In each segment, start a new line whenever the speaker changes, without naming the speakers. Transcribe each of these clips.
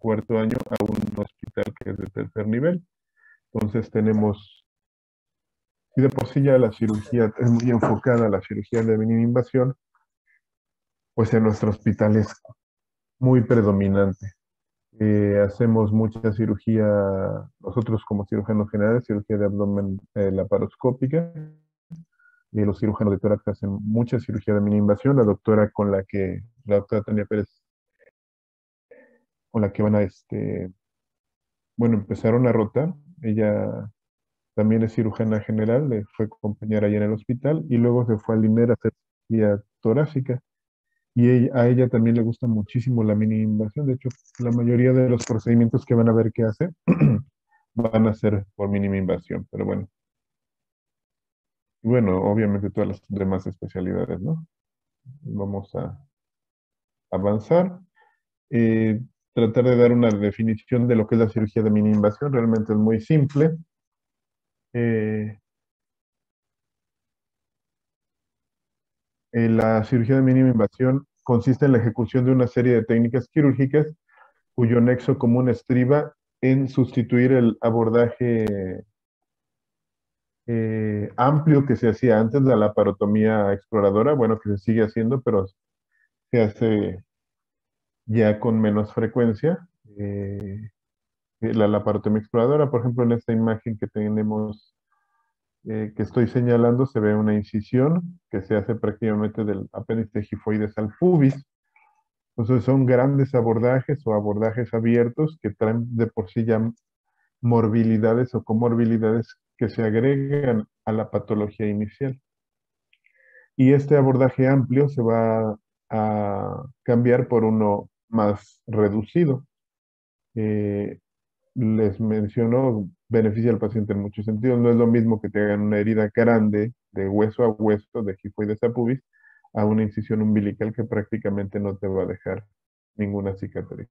cuarto año a un hospital que es de tercer nivel. Entonces tenemos, y de por sí ya la cirugía es muy enfocada a la cirugía de mínima invasión, pues en nuestro hospital es muy predominante. Hacemos mucha cirugía, nosotros como cirujanos generales, cirugía de abdomen laparoscópica, y los cirujanos de tórax hacen mucha cirugía de mínima invasión. La doctora Tania Pérez, con la que van a, bueno, empezaron a rotar. Ella también es cirujana general, le fue compañera allá en el hospital y luego se fue al INER a hacer cirugía torácica. Y a ella también le gusta muchísimo la mínima invasión. De hecho, la mayoría de los procedimientos que van a ver que hace van a ser por mínima invasión. Pero bueno, y bueno, obviamente todas las demás especialidades, ¿no? Vamos a avanzar. Eh, Tratar de dar una definición de lo que es la cirugía de mínima invasión. Realmente es muy simple. Eh, la cirugía de mínima invasión consiste en la ejecución de una serie de técnicas quirúrgicas cuyo nexo común estriba en sustituir el abordaje amplio que se hacía antes de la laparotomía exploradora, bueno, que se sigue haciendo, pero se hace ya con menos frecuencia. La laparotomía exploradora, por ejemplo, en esta imagen que tenemos, que estoy señalando, se ve una incisión que se hace prácticamente del apéndice gifoides al pubis. Entonces son grandes abordajes o abordajes abiertos que traen de por sí ya morbilidades o comorbilidades que se agregan a la patología inicial. Y este abordaje amplio se va a cambiar por uno más reducido. Eh, Les menciono, beneficia al paciente en muchos sentidos. No es lo mismo que te hagan una herida grande de hueso a hueso, de gifoides a pubis, a una incisión umbilical que prácticamente no te va a dejar ninguna cicatriz.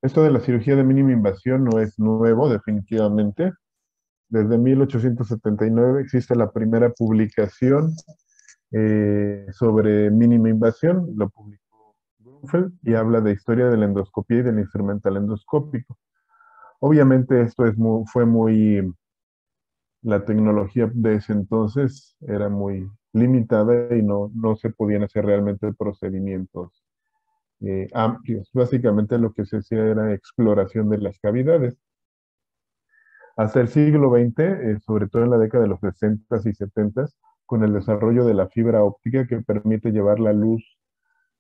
Esto de la cirugía de mínima invasión no es nuevo, definitivamente. Desde 1879 existe la primera publicación sobre mínima invasión, lo publicó Grunfeld y habla de historia de la endoscopía y del instrumental endoscópico. Obviamente fue muy, la tecnología de ese entonces era muy limitada y no se podían hacer realmente procedimientos amplios. Básicamente lo que se hacía era exploración de las cavidades. Hasta el siglo XX, sobre todo en la década de los 60 y 70, con el desarrollo de la fibra óptica que permite llevar la luz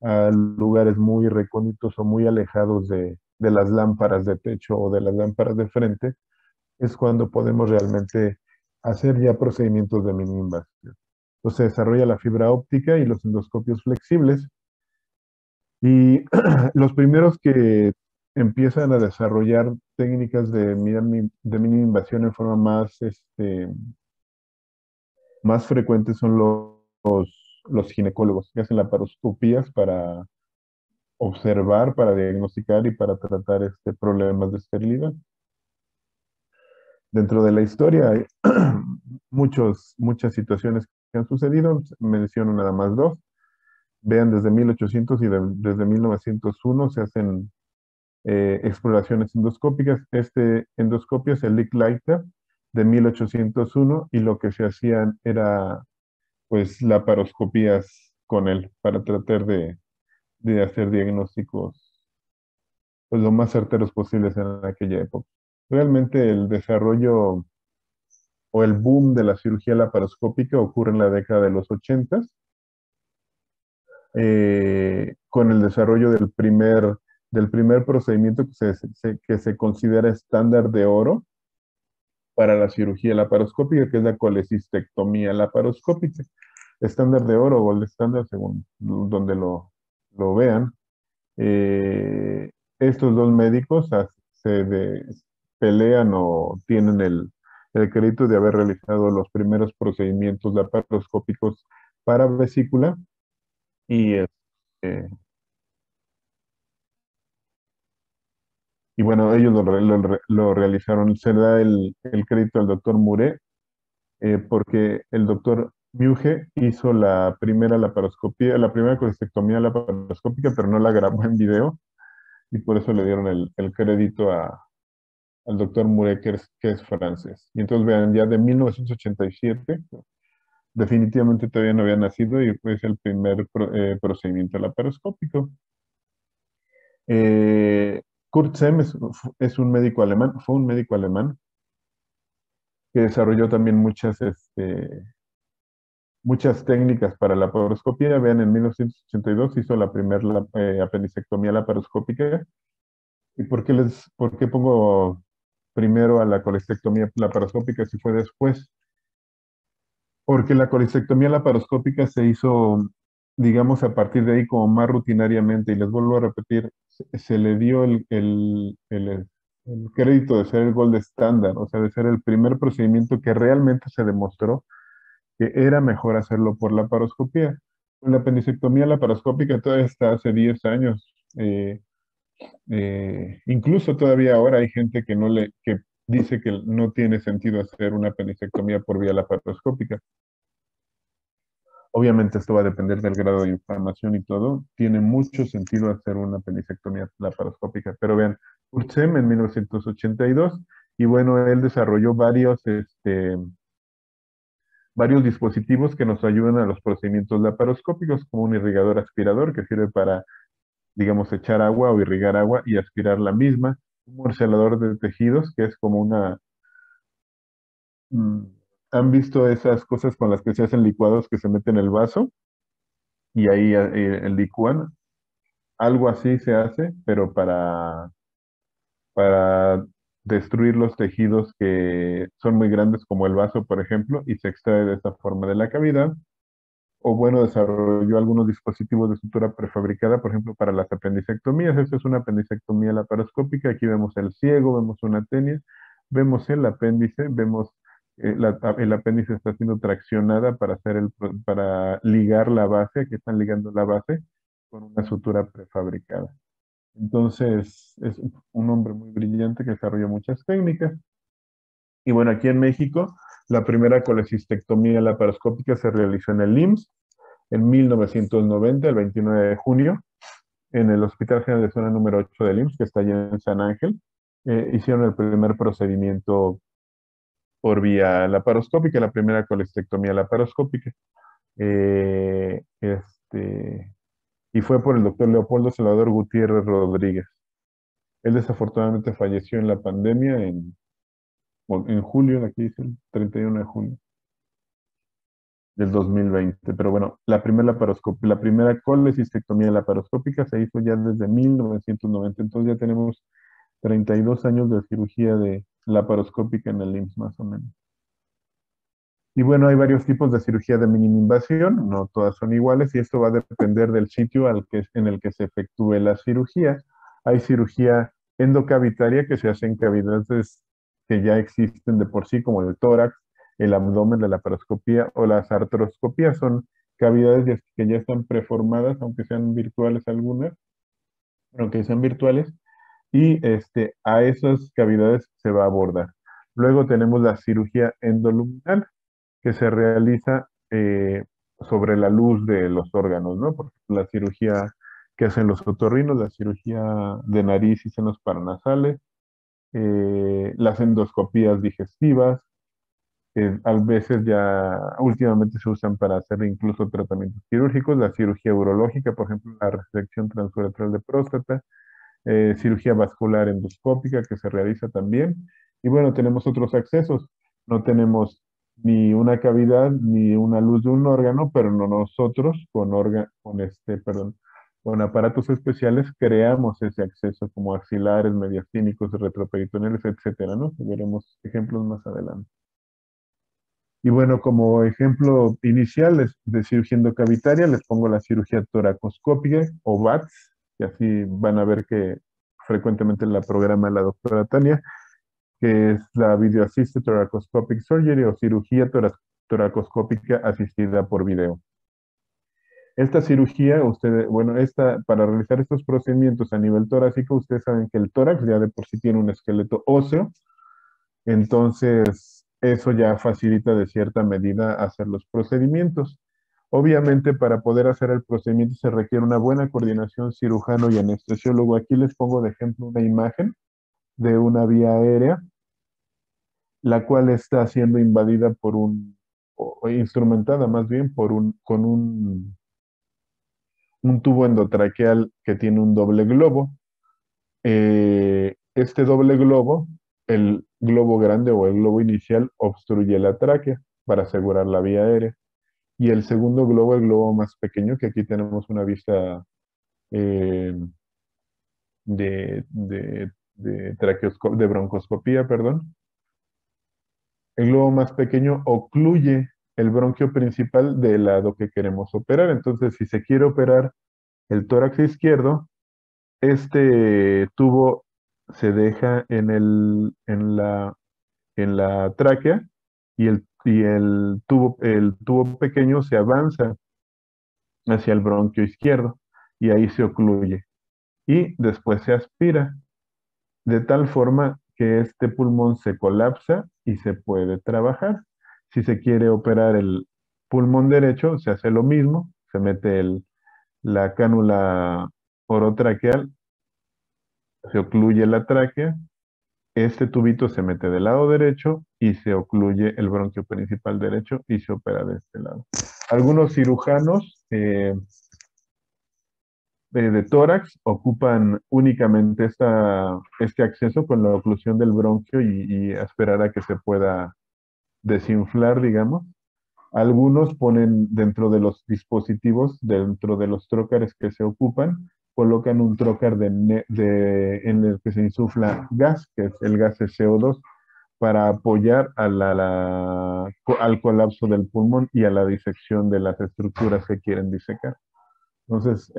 a lugares muy recónditos o muy alejados de las lámparas de techo o de las lámparas de frente, es cuando podemos realmente hacer ya procedimientos de mínima invasión. Entonces se desarrolla la fibra óptica y los endoscopios flexibles. Y los primeros que empiezan a desarrollar técnicas de mínima invasión en forma más frecuente son los ginecólogos que hacen laparoscopías para observar, para diagnosticar y para tratar problemas de esterilidad. Dentro de la historia hay muchas situaciones que han sucedido, menciono nada más dos. Vean, desde 1800 y desde 1901 se hacen exploraciones endoscópicas. Este endoscopio es el Licklighter de 1801 y lo que se hacían era pues laparoscopías con él para tratar de hacer diagnósticos pues lo más certeros posibles en aquella época. Realmente el desarrollo o el boom de la cirugía laparoscópica ocurre en la década de los 80 con el desarrollo del primer procedimiento que se considera estándar de oro para la cirugía laparoscópica, que es la colecistectomía laparoscópica. Estándar de oro o el estándar según donde lo vean. Eh, Estos dos médicos pelean o tienen el crédito de haber realizado los primeros procedimientos laparoscópicos para vesícula y y bueno, ellos lo realizaron. Se da el crédito al doctor Muré, porque el doctor Muge hizo la primera laparoscopía, la primera colestectomía laparoscópica, pero no la grabó en video, y por eso le dieron el crédito al doctor Muré, que es francés. Y entonces vean, ya de 1987, definitivamente todavía no había nacido y fue el primer procedimiento laparoscópico. Eh, Kurt Sem es un médico alemán, fue un médico alemán que desarrolló también muchas técnicas para la laparoscopía. Vean, en 1982 hizo la primera apendicectomía laparoscópica. ¿Y por qué pongo primero a la colestectomía laparoscópica si fue después? Porque la colestectomía laparoscópica se hizo, digamos, a partir de ahí como más rutinariamente, y les vuelvo a repetir, se le dio el crédito de ser el gold estándar, o sea, de ser el primer procedimiento que realmente se demostró que era mejor hacerlo por laparoscopía. La apendicectomía laparoscópica todavía está hace 10 años. Incluso todavía ahora hay gente que dice que no tiene sentido hacer una apendicectomía por vía laparoscópica. Obviamente esto va a depender del grado de inflamación y todo. Tiene mucho sentido hacer una apendicectomía laparoscópica. Pero vean, Kurzem en 1982, y bueno, él desarrolló varios dispositivos que nos ayudan a los procedimientos laparoscópicos, como un irrigador aspirador que sirve para, digamos, echar agua o irrigar agua y aspirar la misma, un morcelador de tejidos, que es como mm, ¿han visto esas cosas con las que se hacen licuados que se meten en el vaso y ahí licúan? Algo así se hace, pero para destruir los tejidos que son muy grandes, como el vaso, por ejemplo, y se extrae de esta forma de la cavidad. O bueno, desarrolló algunos dispositivos de sutura prefabricada, por ejemplo, para las apendicectomías. Esta es una apendicectomía laparoscópica. Aquí vemos el ciego, vemos una tenia, vemos el apéndice, vemos el apéndice está siendo traccionada para ligar la base. Aquí están ligando la base con una sutura prefabricada. Entonces, es un hombre muy brillante que desarrolló muchas técnicas. Y bueno, aquí en México, la primera colecistectomía laparoscópica se realizó en el IMSS en 1990, el 29 de junio, en el Hospital General de Zona número 8 del IMSS, que está allá en San Ángel. Hicieron el primer procedimiento por vía laparoscópica, la primera colestectomía laparoscópica. Eh, este, y fue por el doctor Leopoldo Salvador Gutiérrez Rodríguez. Él desafortunadamente falleció en la pandemia en julio, aquí dice el 31 de junio del 2020. Pero bueno, la primera colecistectomía laparoscópica se hizo ya desde 1990. Entonces ya tenemos 32 años de cirugía de laparoscópica en el IMSS, más o menos. Y bueno, hay varios tipos de cirugía de mínima invasión, no todas son iguales, y esto va a depender del sitio en el que se efectúe la cirugía. Hay cirugía endocavitaria que se hace en cavidades que ya existen de por sí, como el tórax, el abdomen, la laparoscopía o las artroscopías. Son cavidades que ya están preformadas, aunque sean virtuales algunas, aunque sean virtuales, y a esas cavidades se va a abordar. Luego tenemos la cirugía endoluminal, que se realiza sobre la luz de los órganos, ¿no? Por ejemplo, la cirugía que hacen los otorrinos, la cirugía de nariz y senos paranasales, las endoscopías digestivas, que a veces ya últimamente se usan para hacer incluso tratamientos quirúrgicos, la cirugía urológica, por ejemplo, la resección transuretral de próstata, cirugía vascular endoscópica que se realiza también. Y bueno, tenemos otros accesos. No tenemos ni una cavidad ni una luz de un órgano, pero no nosotros con aparatos especiales creamos ese acceso como axilares, mediastínicos, retroperitoneales, etcétera, ¿no? Veremos ejemplos más adelante. Y bueno, como ejemplo inicial de cirugía endocavitaria, les pongo la cirugía toracoscópica o VATS, que así van a ver que frecuentemente la programa la doctora Tania, que es la Video Assisted Thoracoscopic Surgery o cirugía toracoscópica asistida por video. Esta cirugía, bueno, para realizar estos procedimientos a nivel torácico, ustedes saben que el tórax ya de por sí tiene un esqueleto óseo, entonces eso ya facilita de cierta medida hacer los procedimientos. Obviamente, para poder hacer el procedimiento se requiere una buena coordinación cirujano y anestesiólogo. Aquí les pongo de ejemplo una imagen de una vía aérea, la cual está siendo invadida o instrumentada más bien con un tubo endotraqueal que tiene un doble globo. Este doble globo, el globo grande o el globo inicial, obstruye la tráquea para asegurar la vía aérea. Y el segundo globo, el globo más pequeño, que aquí tenemos una vista eh, de broncoscopía, perdón. El globo más pequeño ocluye el bronquio principal del lado que queremos operar. Entonces, si se quiere operar el tórax izquierdo, este tubo se deja en la tráquea y el tubo pequeño se avanza hacia el bronquio izquierdo y ahí se ocluye. Y después se aspira, de tal forma que este pulmón se colapsa y se puede trabajar. Si se quiere operar el pulmón derecho, se hace lo mismo, se mete la cánula orotraqueal, se ocluye la tráquea, este tubito se mete del lado derecho y se ocluye el bronquio principal derecho y se opera de este lado. Algunos cirujanos de tórax ocupan únicamente este acceso con la oclusión del bronquio y esperar a que se pueda desinflar, digamos. Algunos ponen dentro de los dispositivos, dentro de los trócares que se ocupan, colocan un trócar en el que se insufla gas, que es el gas CO2, para apoyar al colapso del pulmón y a la disección de las estructuras que quieren disecar. Entonces,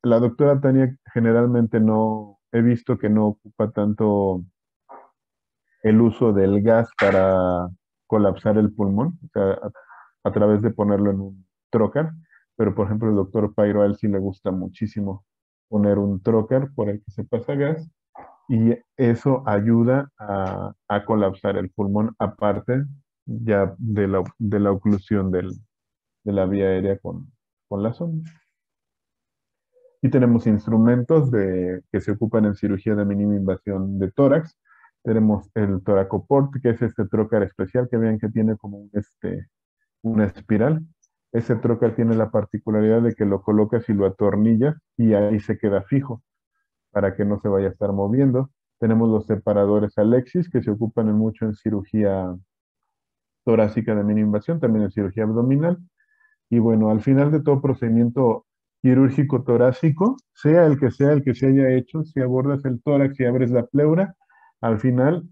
la doctora Tania generalmente no, he visto que no ocupa tanto el uso del gas para colapsar el pulmón, o sea, a través de ponerlo en un trocar, pero por ejemplo el doctor Pairo a él sí le gusta muchísimo poner un trocar por el que se pasa gas y eso ayuda a colapsar el pulmón aparte ya de la oclusión de la vía aérea con la sonda. Y tenemos instrumentos que se ocupan en cirugía de mínima invasión de tórax. Tenemos el toracoport, que es este trocar especial que vean que tiene como una espiral. Ese trocar tiene la particularidad de que lo colocas y lo atornillas y ahí se queda fijo para que no se vaya a estar moviendo. Tenemos los separadores Alexis que se ocupan mucho en cirugía torácica de mínima invasión, también en cirugía abdominal. Y bueno, al final de todo procedimiento quirúrgico torácico, sea el que se haya hecho, si abordas el tórax y abres la pleura, al final,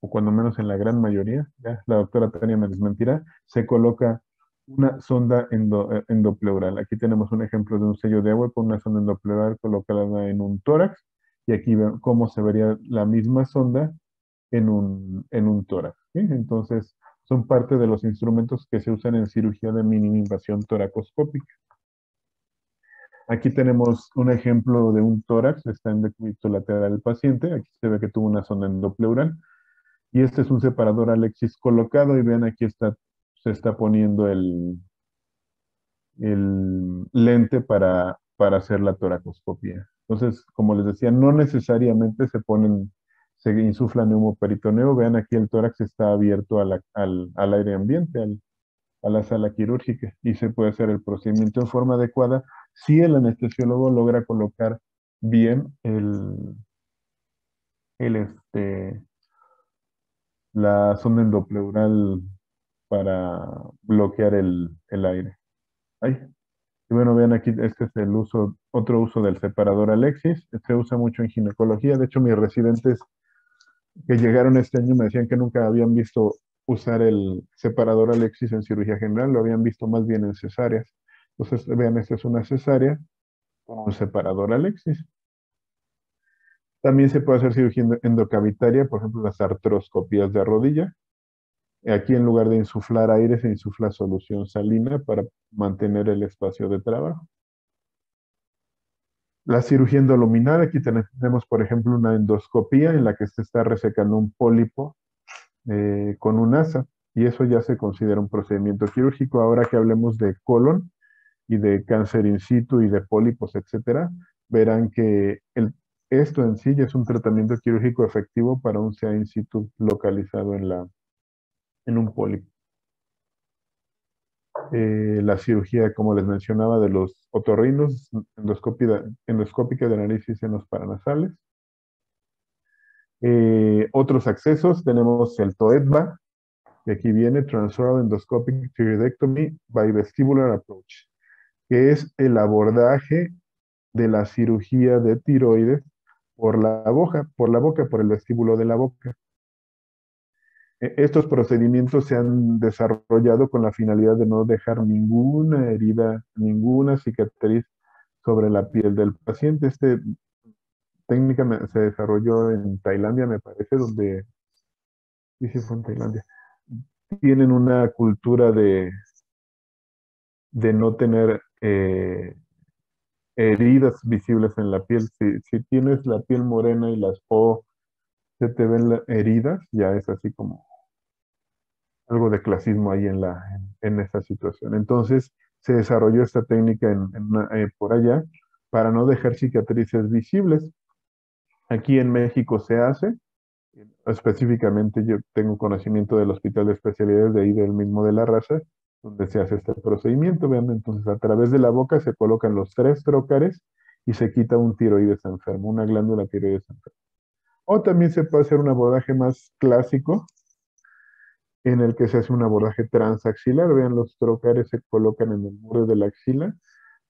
o cuando menos en la gran mayoría, ya la doctora Tania me desmentirá, se coloca una sonda endopleural. Aquí tenemos un ejemplo de un sello de agua con una sonda endopleural colocada en un tórax, y aquí ven cómo se vería la misma sonda en un tórax, ¿sí? Entonces, son parte de los instrumentos que se usan en cirugía de mínima invasión toracoscópica. Aquí tenemos un ejemplo de un tórax, está en decúbito lateral del paciente, aquí se ve que tuvo una sonda endopleural, y este es un separador Alexis colocado, y vean aquí se está poniendo el lente para hacer la toracoscopía. Entonces, como les decía, no necesariamente se insufla neumoperitoneo. Vean aquí el tórax está abierto al aire ambiente, a la sala quirúrgica, y se puede hacer el procedimiento en forma adecuada si el anestesiólogo logra colocar bien el, este, la sonda endopleural para bloquear el aire. Ay. Y bueno, vean aquí, este es otro uso del separador Alexis. Se usa mucho en ginecología. De hecho, mis residentes que llegaron este año me decían que nunca habían visto usar el separador Alexis en cirugía general, lo habían visto más bien en cesáreas. Entonces, vean, esta es una cesárea con un separador Alexis. También se puede hacer cirugía endocavitaria, por ejemplo, las artroscopías de rodilla. Aquí en lugar de insuflar aire, se insufla solución salina para mantener el espacio de trabajo. La cirugía endoluminal, aquí tenemos, por ejemplo, una endoscopía en la que se está resecando un pólipo con un asa, y eso ya se considera un procedimiento quirúrgico. Ahora que hablemos de colon y de cáncer in situ y de pólipos, etcétera, verán que esto en sí ya es un tratamiento quirúrgico efectivo para un CA in situ localizado en un pólipo. La cirugía, como les mencionaba, de los otorrinos, endoscópica de nariz y senos paranasales. Otros accesos, tenemos el TOEDBA, y aquí viene Transoral Endoscopic Thyroidectomy by Vestibular Approach, que es el abordaje de la cirugía de tiroides por el vestíbulo de la boca. Estos procedimientos se han desarrollado con la finalidad de no dejar ninguna herida, ninguna cicatriz sobre la piel del paciente. Esta técnica se desarrolló en Tailandia, me parece, donde, dice fue en Tailandia, tienen una cultura de no tener heridas visibles en la piel. Si tienes la piel morena y o se te ven heridas, ya es así como algo de clasismo ahí en esa situación. Entonces, se desarrolló esta técnica por allá para no dejar cicatrices visibles. Aquí en México se hace, específicamente yo tengo conocimiento del Hospital de Especialidades de ahí del mismo de la Raza, donde se hace este procedimiento. Vean, entonces a través de la boca se colocan los tres trócares y se quita un tiroides enfermo, una glándula tiroides enferma. O también se puede hacer un abordaje más clásico, en el que se hace un abordaje transaxilar. Vean, los trócares se colocan en el borde de la axila,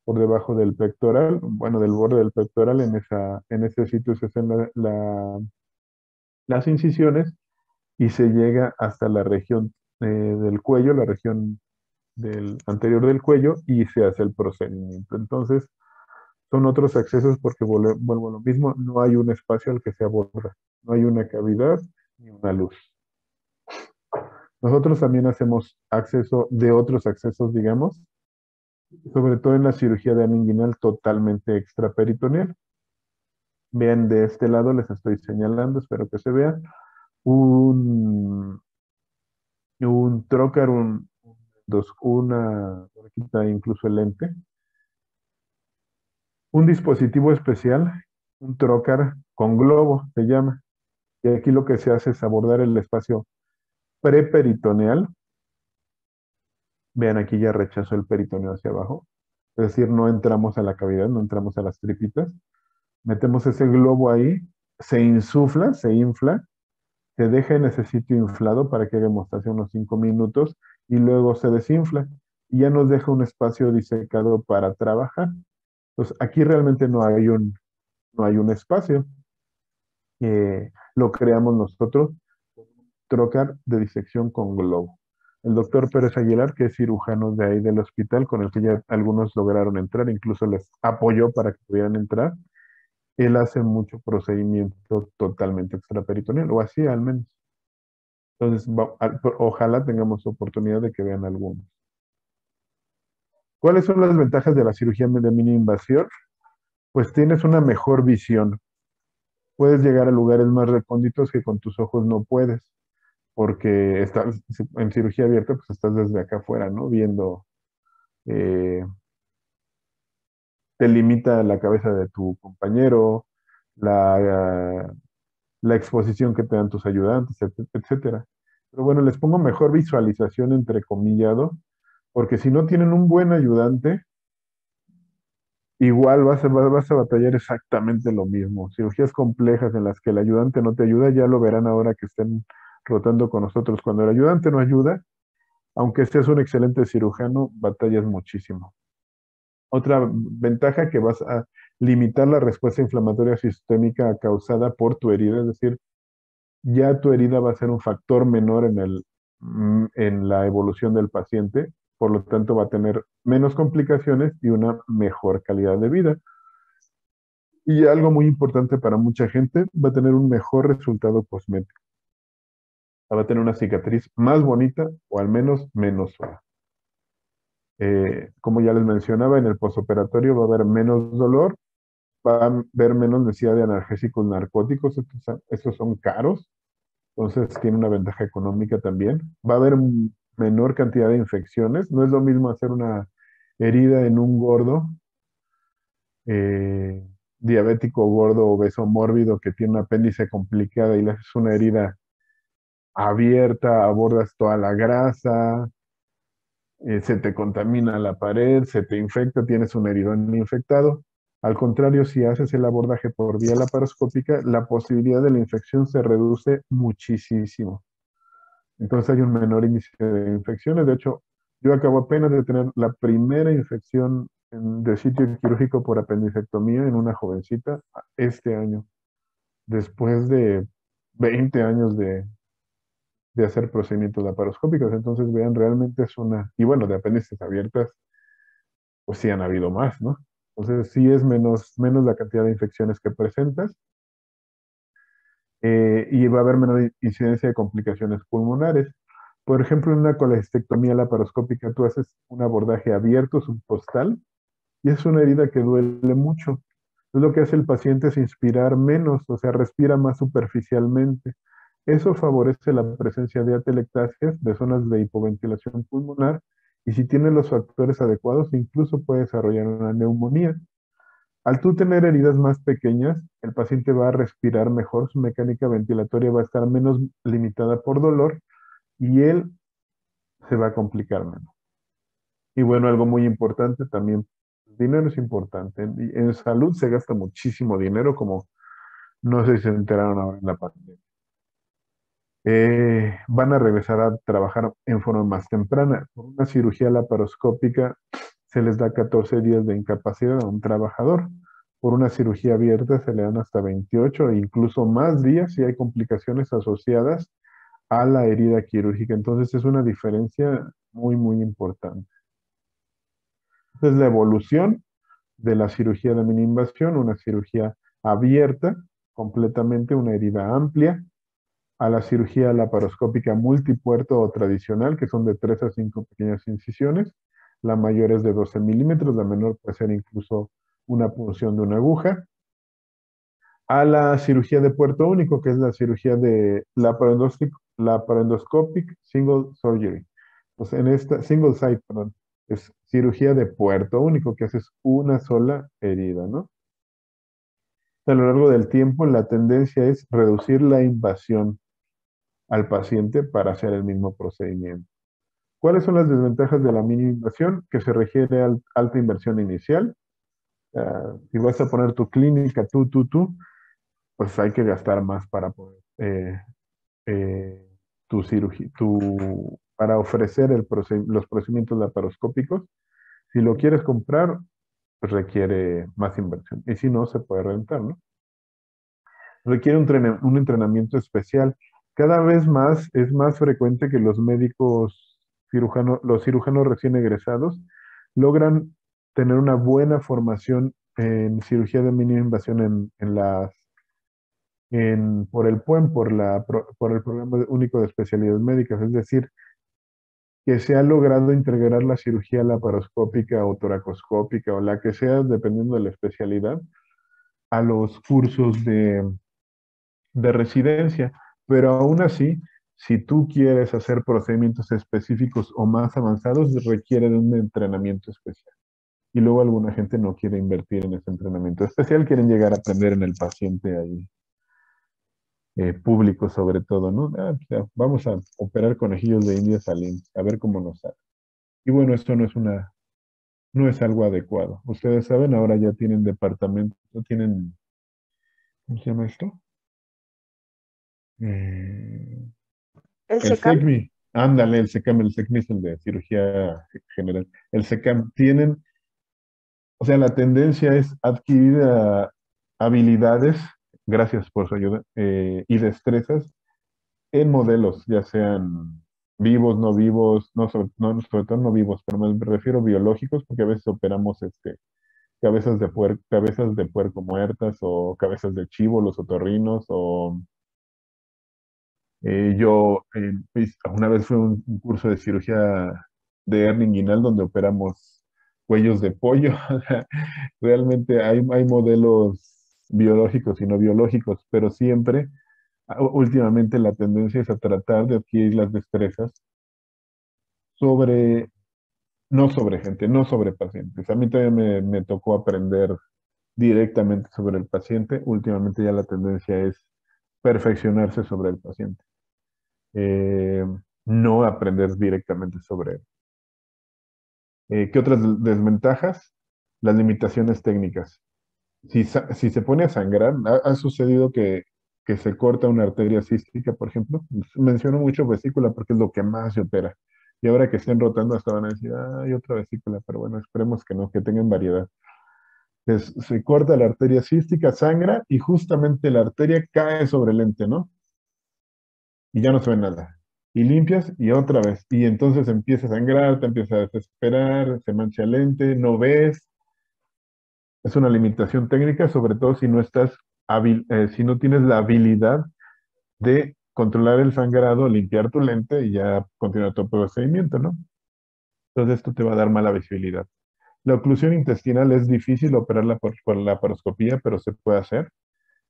por debajo del pectoral, bueno, del borde del pectoral, en ese sitio se hacen las incisiones y se llega hasta la región del cuello, la región anterior del cuello, y se hace el procedimiento. Entonces, son otros accesos porque vuelvo a lo mismo, no hay un espacio al que se aborda, no hay una cavidad ni una luz. Nosotros también hacemos acceso de otros accesos, digamos, sobre todo en la cirugía de aninguinal totalmente extraperitoneal. Vean, de este lado les estoy señalando, espero que se vea, un, un trocar, por aquí está incluso el lente, un dispositivo especial, un trocar con globo, se llama. Y aquí lo que se hace es abordar el espacio preperitoneal. Vean, aquí ya rechazo el peritoneo hacia abajo. Es decir, no entramos a la cavidad, no entramos a las tripitas. Metemos ese globo ahí, se insufla, se infla, se deja en ese sitio inflado para que haga hemostasia unos 5 minutos y luego se desinfla y ya nos deja un espacio disecado para trabajar. Entonces, aquí realmente no hay un espacio. Lo creamos nosotros, trocar de disección con globo. El doctor Pérez Aguilar, que es cirujano de ahí del hospital, con el que ya algunos lograron entrar, incluso les apoyó para que pudieran entrar, él hace mucho procedimiento totalmente extraperitoneal, o así al menos. Entonces, ojalá tengamos oportunidad de que vean algunos. ¿Cuáles son las ventajas de la cirugía de mini invasión? Pues tienes una mejor visión. Puedes llegar a lugares más recónditos que con tus ojos no puedes, porque estás en cirugía abierta, pues estás desde acá afuera, ¿no? Viendo, eh, te limita la cabeza de tu compañero, la, la exposición que te dan tus ayudantes, etcétera. Pero bueno, les pongo mejor visualización entrecomillado, porque si no tienen un buen ayudante, igual vas a batallar exactamente lo mismo. Cirugías complejas en las que el ayudante no te ayuda, ya lo verán ahora que estén rotando con nosotros. Cuando el ayudante no ayuda, aunque seas un excelente cirujano, batallas muchísimo. Otra ventaja, que vas a limitar la respuesta inflamatoria sistémica causada por tu herida, es decir, ya tu herida va a ser un factor menor en la evolución del paciente, por lo tanto va a tener menos complicaciones y una mejor calidad de vida. Y algo muy importante para mucha gente, va a tener un mejor resultado cosmético. Va a tener una cicatriz más bonita o al menos menos fea. Como ya les mencionaba, en el posoperatorio va a haber menos dolor, va a haber menos necesidad de analgésicos narcóticos, estos son caros, entonces tiene una ventaja económica también. Va a haber menor cantidad de infecciones, no es lo mismo hacer una herida en un gordo, eh, diabético gordo, obeso mórbido, que tiene un apéndice complicada y le haces una herida abierta, abordas toda la grasa, se te contamina la pared, se te infecta, tienes un heridón infectado. Al contrario, si haces el abordaje por vía laparoscópica, la posibilidad de la infección se reduce muchísimo. Entonces hay un menor índice de infecciones. De hecho, yo acabo apenas de tener la primera infección de sitio quirúrgico por apendicectomía en una jovencita este año, después de 20 años de hacer procedimientos laparoscópicos. Entonces, vean, realmente es una, y bueno, de apéndices abiertas, pues sí han habido más, ¿no? Entonces, sí es menos la cantidad de infecciones que presentas, y va a haber menor incidencia de complicaciones pulmonares. Por ejemplo, en una colestectomía laparoscópica, tú haces un abordaje abierto subcostal y es una herida que duele mucho. Es lo que hace el paciente es inspirar menos, o sea, respira más superficialmente. Eso favorece la presencia de atelectasias, de zonas de hipoventilación pulmonar, y si tiene los factores adecuados, incluso puede desarrollar una neumonía. Al tú tener heridas más pequeñas, el paciente va a respirar mejor, su mecánica ventilatoria va a estar menos limitada por dolor y él se va a complicar menos. Y bueno, algo muy importante también, el dinero es importante. En salud se gasta muchísimo dinero, como no sé si se enteraron ahora en la pandemia. Van a regresar a trabajar en forma más temprana. Por una cirugía laparoscópica se les da 14 días de incapacidad a un trabajador. Por una cirugía abierta se le dan hasta 28 e incluso más días si hay complicaciones asociadas a la herida quirúrgica. Entonces es una diferencia muy, muy importante. Es la evolución de la cirugía de mini invasión, una cirugía abierta, completamente una herida amplia, a la cirugía laparoscópica multipuerto o tradicional, que son de 3 a 5 pequeñas incisiones. La mayor es de 12 milímetros, la menor puede ser incluso una punción de una aguja. A la cirugía de puerto único, que es la cirugía de laparoscopic single surgery. Pues en esta, single site, perdón, es cirugía de puerto único, que haces una sola herida, ¿no? A lo largo del tiempo, la tendencia es reducir la invasión al paciente para hacer el mismo procedimiento. ¿Cuáles son las desventajas de la mínima inversión? Que se requiere alta inversión inicial. Si vas a poner tu clínica, pues hay que gastar más para poder tu cirugía, para ofrecer los procedimientos laparoscópicos. Si lo quieres comprar, pues requiere más inversión. Y si no, se puede rentar, ¿no? Requiere un entrenamiento especial. Cada vez más es más frecuente que los médicos cirujanos, los cirujanos recién egresados, logran tener una buena formación en cirugía de mínima invasión por el PUEM, por el Programa Único de Especialidades Médicas. Es decir, que se ha logrado integrar la cirugía laparoscópica o toracoscópica o la que sea, dependiendo de la especialidad, a los cursos de residencia, pero aún así, si tú quieres hacer procedimientos específicos o más avanzados, requiere de un entrenamiento especial. Y luego alguna gente no quiere invertir en ese entrenamiento especial, quieren llegar a aprender en el paciente ahí, público sobre todo, ¿no? Pues ya, vamos a operar conejillos de indias a ver cómo nos sale. Y bueno, esto no es algo adecuado. Ustedes saben, ahora ya tienen departamento, tienen, ¿cómo se llama esto? Eh,
El
El
SECAM.
SECMI, ándale, el SECMI es el de cirugía general. El SECAM tienen, o sea, la tendencia es adquirir habilidades, gracias por su ayuda, y destrezas en modelos, ya sean vivos, no vivos, sobre todo no vivos, pero me refiero biológicos, porque a veces operamos cabezas de puerco muertas o cabezas de chivo, los otorrinos, o una vez fue un curso de cirugía de hernia inguinal donde operamos cuellos de pollo. Realmente hay modelos biológicos y no biológicos, pero siempre, últimamente la tendencia es a tratar de adquirir las destrezas sobre, no sobre gente, no sobre pacientes. A mí también me tocó aprender directamente sobre el paciente. Últimamente ya la tendencia es perfeccionarse sobre el paciente, eh, no aprender directamente sobre él. ¿Qué otras desventajas? Las limitaciones técnicas. Si se pone a sangrar, ha sucedido que se corta una arteria cística, por ejemplo. Menciono mucho vesícula porque es lo que más se opera. Y ahora que estén rotando hasta van a decir, hay otra vesícula, pero bueno, esperemos que no, que tengan variedad. Se corta la arteria cística, sangra y justamente la arteria cae sobre el lente, ¿no? Y ya no se ve nada. Y limpias y otra vez. Y entonces empieza a sangrar, te empieza a desesperar, se mancha el lente, no ves. Es una limitación técnica, sobre todo si no estás si no tienes la habilidad de controlar el sangrado, limpiar tu lente y ya continuar tu procedimiento, ¿no? Entonces esto te va a dar mala visibilidad. La oclusión intestinal es difícil operarla por la laparoscopía, pero se puede hacer.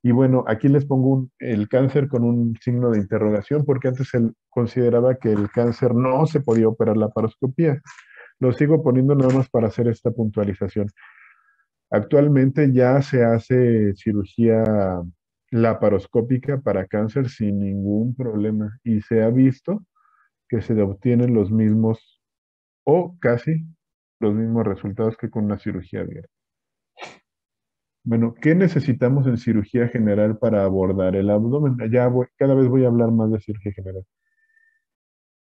Y bueno, aquí les pongo el cáncer con un signo de interrogación, porque antes se consideraba que el cáncer no se podía operar la laparoscopía. Lo sigo poniendo nada más para hacer esta puntualización. Actualmente ya se hace cirugía laparoscópica para cáncer sin ningún problema y se ha visto que se obtienen los mismos o casi los mismos resultados que con una cirugía abierta. Bueno, ¿qué necesitamos en cirugía general para abordar el abdomen? Cada vez voy a hablar más de cirugía general,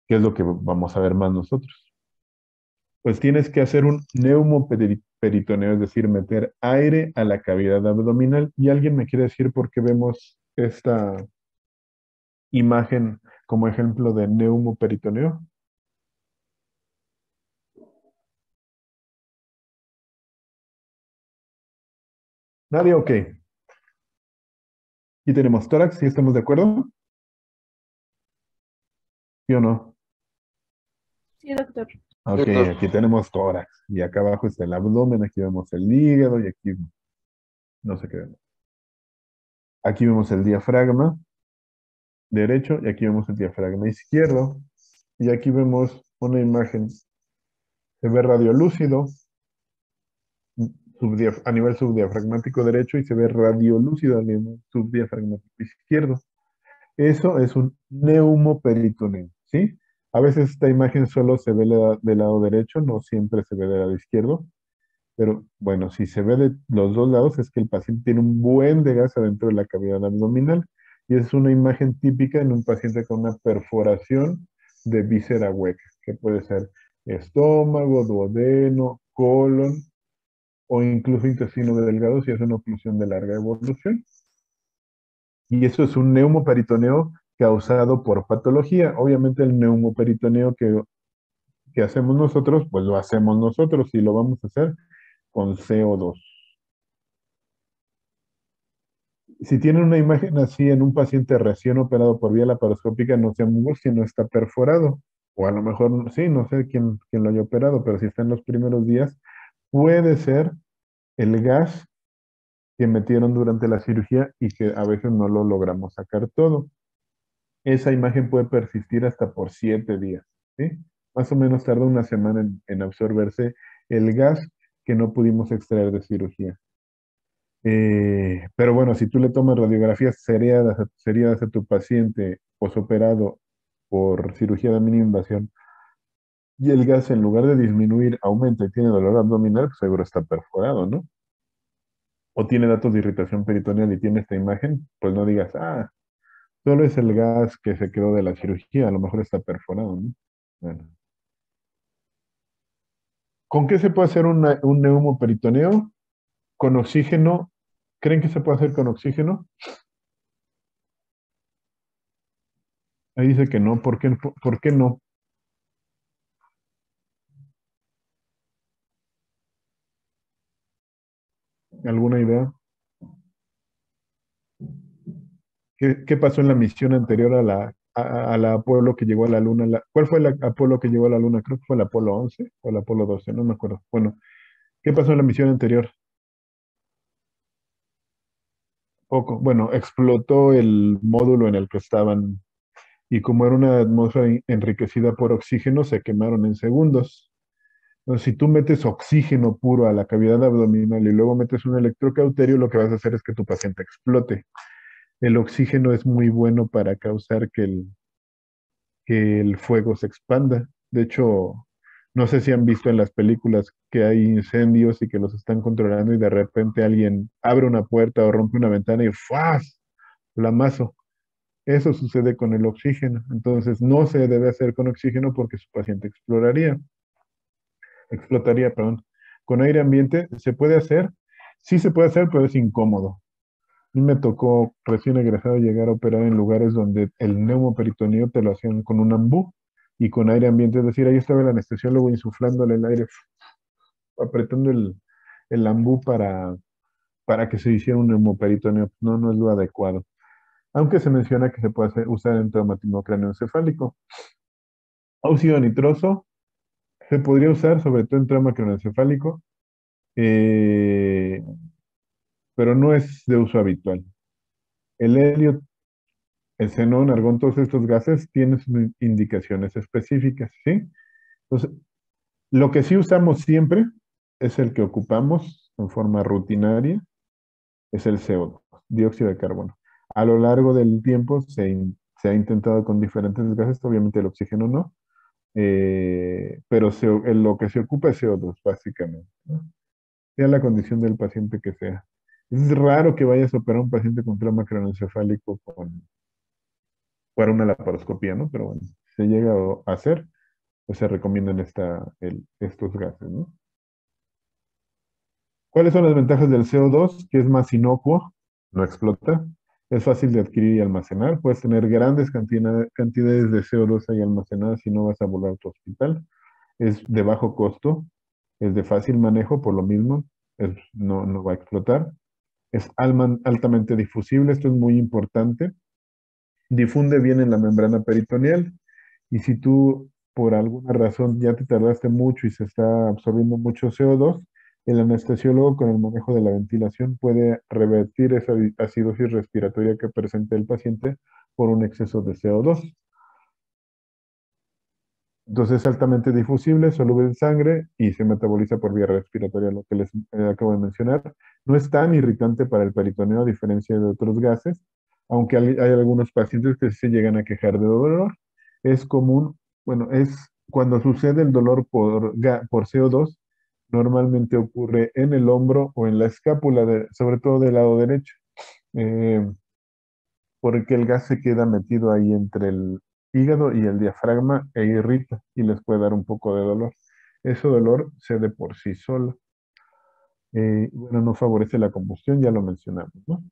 que es lo que vamos a ver más nosotros. Pues tienes que hacer un neumoperitoneo, es decir, meter aire a la cavidad abdominal. ¿Y alguien me quiere decir por qué vemos esta imagen como ejemplo de neumoperitoneo? Nadie, ok. Aquí tenemos tórax, ¿sí estamos de acuerdo? ¿Sí o no?
Sí, doctor.
Ok, aquí tenemos tórax. Y acá abajo está el abdomen, aquí vemos el hígado y aquí no sé qué vemos. Aquí vemos el diafragma derecho y aquí vemos el diafragma izquierdo. Y aquí vemos una imagen, se ve radiolúcido a nivel subdiafragmático derecho y se ve radiolúcido a nivel subdiafragmático izquierdo. Eso es un neumoperitoneo, ¿sí? A veces esta imagen solo se ve del lado derecho, no siempre se ve del lado izquierdo, pero bueno, si se ve de los dos lados es que el paciente tiene un buen de gas adentro de la cavidad abdominal y es una imagen típica en un paciente con una perforación de víscera hueca, que puede ser estómago, duodeno, colon o incluso intestino delgado si es una oclusión de larga evolución. Y eso es un neumoperitoneo causado por patología. Obviamente el neumoperitoneo que hacemos nosotros, pues lo hacemos nosotros y lo vamos a hacer con CO2. Si tienen una imagen así en un paciente recién operado por vía laparoscópica, no se angustien, no está perforado. O a lo mejor sí, no sé quién lo haya operado, pero si está en los primeros días, puede ser el gas que metieron durante la cirugía y que a veces no lo logramos sacar todo. Esa imagen puede persistir hasta por 7 días, ¿sí? Más o menos tarda una semana en absorberse el gas que no pudimos extraer de cirugía. Pero bueno, si tú le tomas radiografías seriadas a tu paciente posoperado por cirugía de mínima invasión y el gas en lugar de disminuir aumenta y tiene dolor abdominal, pues seguro está perforado, ¿no? O tiene datos de irritación peritoneal y tiene esta imagen, pues no digas, solo es el gas que se quedó de la cirugía, a lo mejor está perforado, ¿no? Bueno. ¿Con qué se puede hacer un neumoperitoneo? Con oxígeno. ¿Creen que se puede hacer con oxígeno? Ahí dice que no. ¿Por qué no? ¿Alguna idea? ¿Qué pasó en la misión anterior a la Apolo que llegó a la Luna? ¿Cuál fue la Apolo que llegó a la Luna? Creo que fue el Apolo 11 o el Apolo 12, no me acuerdo. Bueno, ¿Qué pasó en la misión anterior? Poco. Bueno, explotó el módulo en el que estaban y como era una atmósfera enriquecida por oxígeno, se quemaron en segundos. Entonces, si tú metes oxígeno puro a la cavidad abdominal y luego metes un electrocauterio, lo que vas a hacer es que tu paciente explote. El oxígeno es muy bueno para causar que el fuego se expanda. De hecho, no sé si han visto en las películas que hay incendios y que los están controlando y de repente alguien abre una puerta o rompe una ventana y ¡fuas! Flamazo. Eso sucede con el oxígeno. Entonces, no se debe hacer con oxígeno porque su paciente explotaría, perdón. Con aire ambiente se puede hacer, sí se puede hacer, pero es incómodo. A mí me tocó recién egresado llegar a operar en lugares donde el neumoperitoneo te lo hacían con un ambú y con aire ambiente, es decir, ahí estaba el anestesiólogo insuflándole el aire, apretando el ambú para que se hiciera un neumoperitoneo. No, no es lo adecuado. Aunque se menciona que se puede usar en traumatismo craneoencefálico. Óxido nitroso se podría usar sobre todo en trauma craneoencefálico, eh, pero no es de uso habitual. El helio, el xenón, argón, todos estos gases tienen sus indicaciones específicas, ¿sí? Entonces, lo que sí usamos siempre es el que ocupamos en forma rutinaria, es el CO2, dióxido de carbono. A lo largo del tiempo se ha intentado con diferentes gases, obviamente el oxígeno no, pero lo que se ocupa es CO2, básicamente, ¿no? Sea la condición del paciente que sea. Es raro que vayas a operar a un paciente con trauma craneoencefálico para una laparoscopía, ¿no? Pero bueno, se llega a hacer, pues se recomiendan estos gases, ¿no? ¿Cuáles son las ventajas del CO2? Que es más inocuo, no explota, es fácil de adquirir y almacenar, puedes tener grandes cantidades de CO2 ahí almacenadas y no vas a volar a tu hospital, es de bajo costo, es de fácil manejo, por lo mismo, no va a explotar, es altamente difusible, esto es muy importante, difunde bien en la membrana peritoneal y si tú por alguna razón ya te tardaste mucho y se está absorbiendo mucho CO2, el anestesiólogo con el manejo de la ventilación puede revertir esa acidosis respiratoria que presenta el paciente por un exceso de CO2. Entonces es altamente difusible, soluble en sangre y se metaboliza por vía respiratoria, lo que les acabo de mencionar. No es tan irritante para el peritoneo a diferencia de otros gases, aunque hay algunos pacientes que sí se llegan a quejar de dolor. Es común, bueno, es cuando sucede el dolor por CO2, normalmente ocurre en el hombro o en la escápula, sobre todo del lado derecho. Eh, porque el gas se queda metido ahí entre el hígado y el diafragma e irrita y les puede dar un poco de dolor. Ese dolor se de por sí solo. Bueno, no favorece la combustión, ya lo mencionamos, ¿no?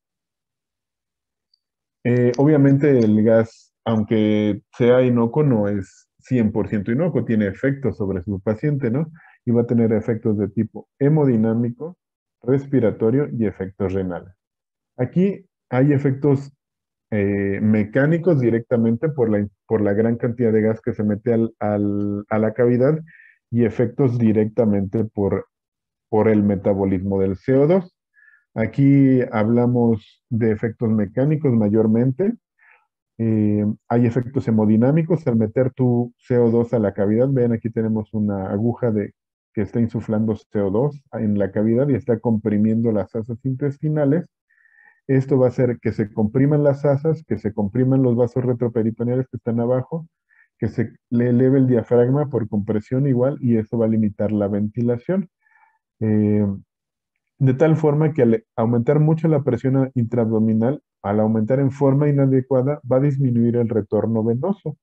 Obviamente el gas, aunque sea inocuo, no es 100% inocuo, tiene efectos sobre su paciente, ¿no? Y va a tener efectos de tipo hemodinámico, respiratorio y efectos renales. Aquí hay efectos mecánicos directamente por la gran cantidad de gas que se mete a la cavidad y efectos directamente por el metabolismo del CO2. Aquí hablamos de efectos mecánicos mayormente. Hay efectos hemodinámicos al meter tu CO2 a la cavidad. Vean, aquí tenemos una aguja que está insuflando CO2 en la cavidad y está comprimiendo las asas intestinales. Esto va a hacer que se compriman las asas, que se compriman los vasos retroperitoneales que están abajo, que se le eleve el diafragma por compresión igual y eso va a limitar la ventilación. Eh, de tal forma que al aumentar mucho la presión intraabdominal, al aumentar en forma inadecuada, va a disminuir el retorno venoso,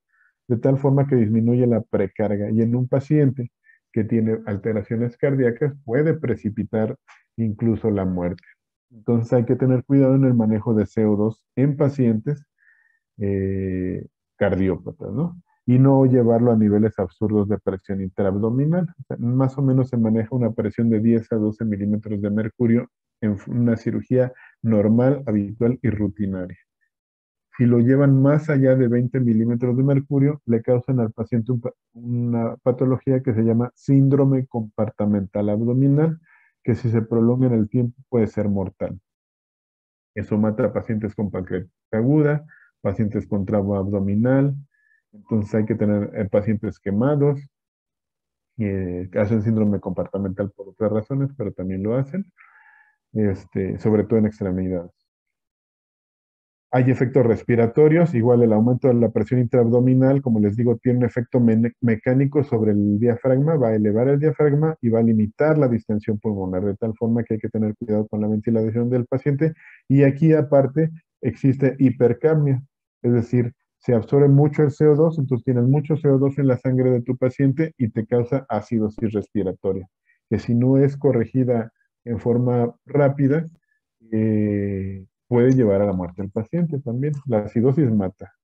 de tal forma que disminuye la precarga. Y en un paciente que tiene alteraciones cardíacas puede precipitar incluso la muerte. Entonces hay que tener cuidado en el manejo de CO2 en pacientes eh, cardiópatas, ¿no? Y no llevarlo a niveles absurdos de presión intraabdominal. O sea, más o menos se maneja una presión de 10 a 12 milímetros de mercurio en una cirugía normal, habitual y rutinaria. Si lo llevan más allá de 20 milímetros de mercurio, le causan al paciente una patología que se llama síndrome compartamental abdominal, que si se prolonga en el tiempo puede ser mortal. Eso mata a pacientes con pancreatitis aguda, pacientes con trauma abdominal, entonces hay que tener pacientes quemados, que hacen síndrome compartimental por otras razones, pero también lo hacen, sobre todo en extremidades. Hay efectos respiratorios, igual el aumento de la presión intraabdominal, como les digo, tiene un efecto mecánico sobre el diafragma, va a elevar el diafragma y va a limitar la distensión pulmonar, de tal forma que hay que tener cuidado con la ventilación del paciente. Y aquí aparte existe hipercapnia, es decir, se absorbe mucho el CO2, entonces tienes mucho CO2 en la sangre de tu paciente y te causa acidosis respiratoria, que si no es corregida en forma rápida, puede llevar a la muerte del paciente también. La acidosis mata,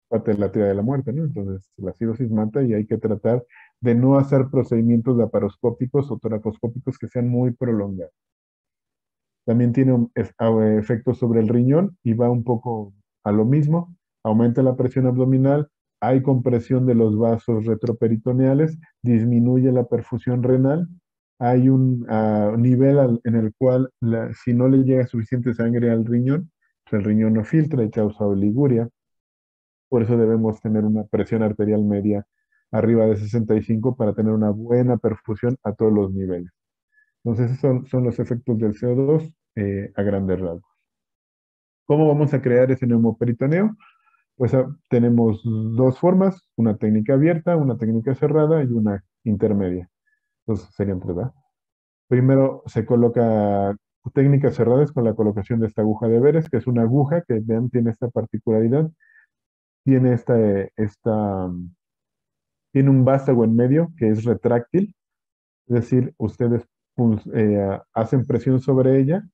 parte de la teoría de la muerte, ¿no? Entonces, la acidosis mata y hay que tratar de no hacer procedimientos laparoscópicos o toracoscópicos que sean muy prolongados. También tiene efectos sobre el riñón y va un poco a lo mismo. Aumenta la presión abdominal, hay compresión de los vasos retroperitoneales, disminuye la perfusión renal, hay un nivel en el cual si no le llega suficiente sangre al riñón, pues el riñón no filtra y causa oliguria. Por eso debemos tener una presión arterial media arriba de 65 para tener una buena perfusión a todos los niveles. Entonces, esos son los efectos del CO2 a grandes rasgos. ¿Cómo vamos a crear ese neumoperitoneo? Pues tenemos dos formas, una técnica abierta, una técnica cerrada y una intermedia. Entonces serían tres, ¿verdad? Primero se coloca técnicas cerradas con la colocación de esta aguja de Veres, que es una aguja que, vean, tiene esta particularidad, tiene tiene un vástago en medio que es retráctil, es decir, ustedes hacen presión sobre ella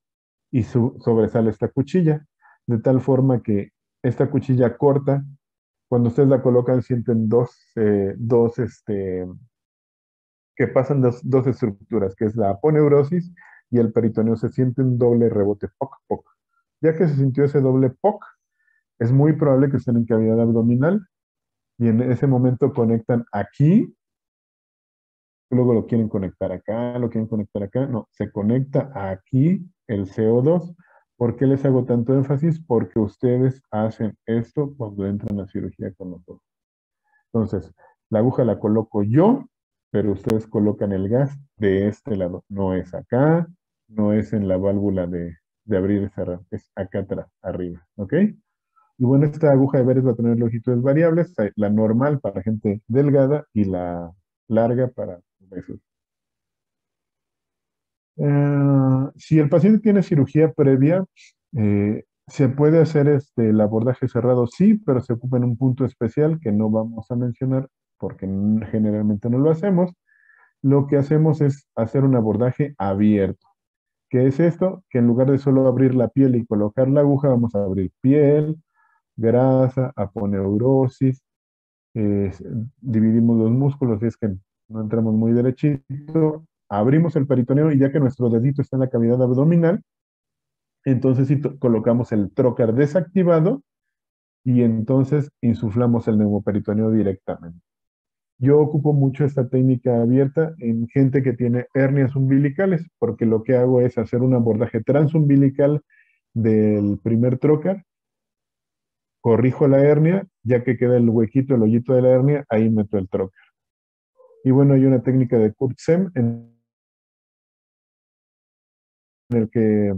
y sobresale esta cuchilla, de tal forma que esta cuchilla corta, cuando ustedes la colocan, sienten que pasan dos estructuras, que es la aponeurosis y el peritoneo, se siente un doble rebote, poc, poc. Ya que se sintió ese doble poc, es muy probable que estén en cavidad abdominal y en ese momento conectan aquí, luego lo quieren conectar acá, lo quieren conectar acá, no, se conecta aquí el CO2. ¿Por qué les hago tanto énfasis? Porque ustedes hacen esto cuando entran a cirugía con nosotros. Entonces, la aguja la coloco yo, pero ustedes colocan el gas de este lado. No es acá, no es en la válvula de abrir y cerrar, es acá atrás, arriba, ¿ok? Y bueno, esta aguja de Veres va a tener longitudes variables, la normal para gente delgada y la larga para obesos. Si el paciente tiene cirugía previa, se puede hacer el abordaje cerrado, sí, pero se ocupa en un punto especial que no vamos a mencionar porque generalmente no lo hacemos. Lo que hacemos es hacer un abordaje abierto. ¿Qué es esto? Que en lugar de solo abrir la piel y colocar la aguja, vamos a abrir piel, grasa, aponeurosis, eh, dividimos los músculos, y es que no entramos muy derechito, abrimos el peritoneo y ya que nuestro dedito está en la cavidad abdominal, entonces sí colocamos el trocar desactivado y entonces insuflamos el neumoperitoneo directamente. Yo ocupo mucho esta técnica abierta en gente que tiene hernias umbilicales, porque lo que hago es hacer un abordaje transumbilical del primer trocar, corrijo la hernia, ya que queda el huequito, el hoyito de la hernia, ahí meto el trocar. Y bueno, hay una técnica de Kurt-Sem en el que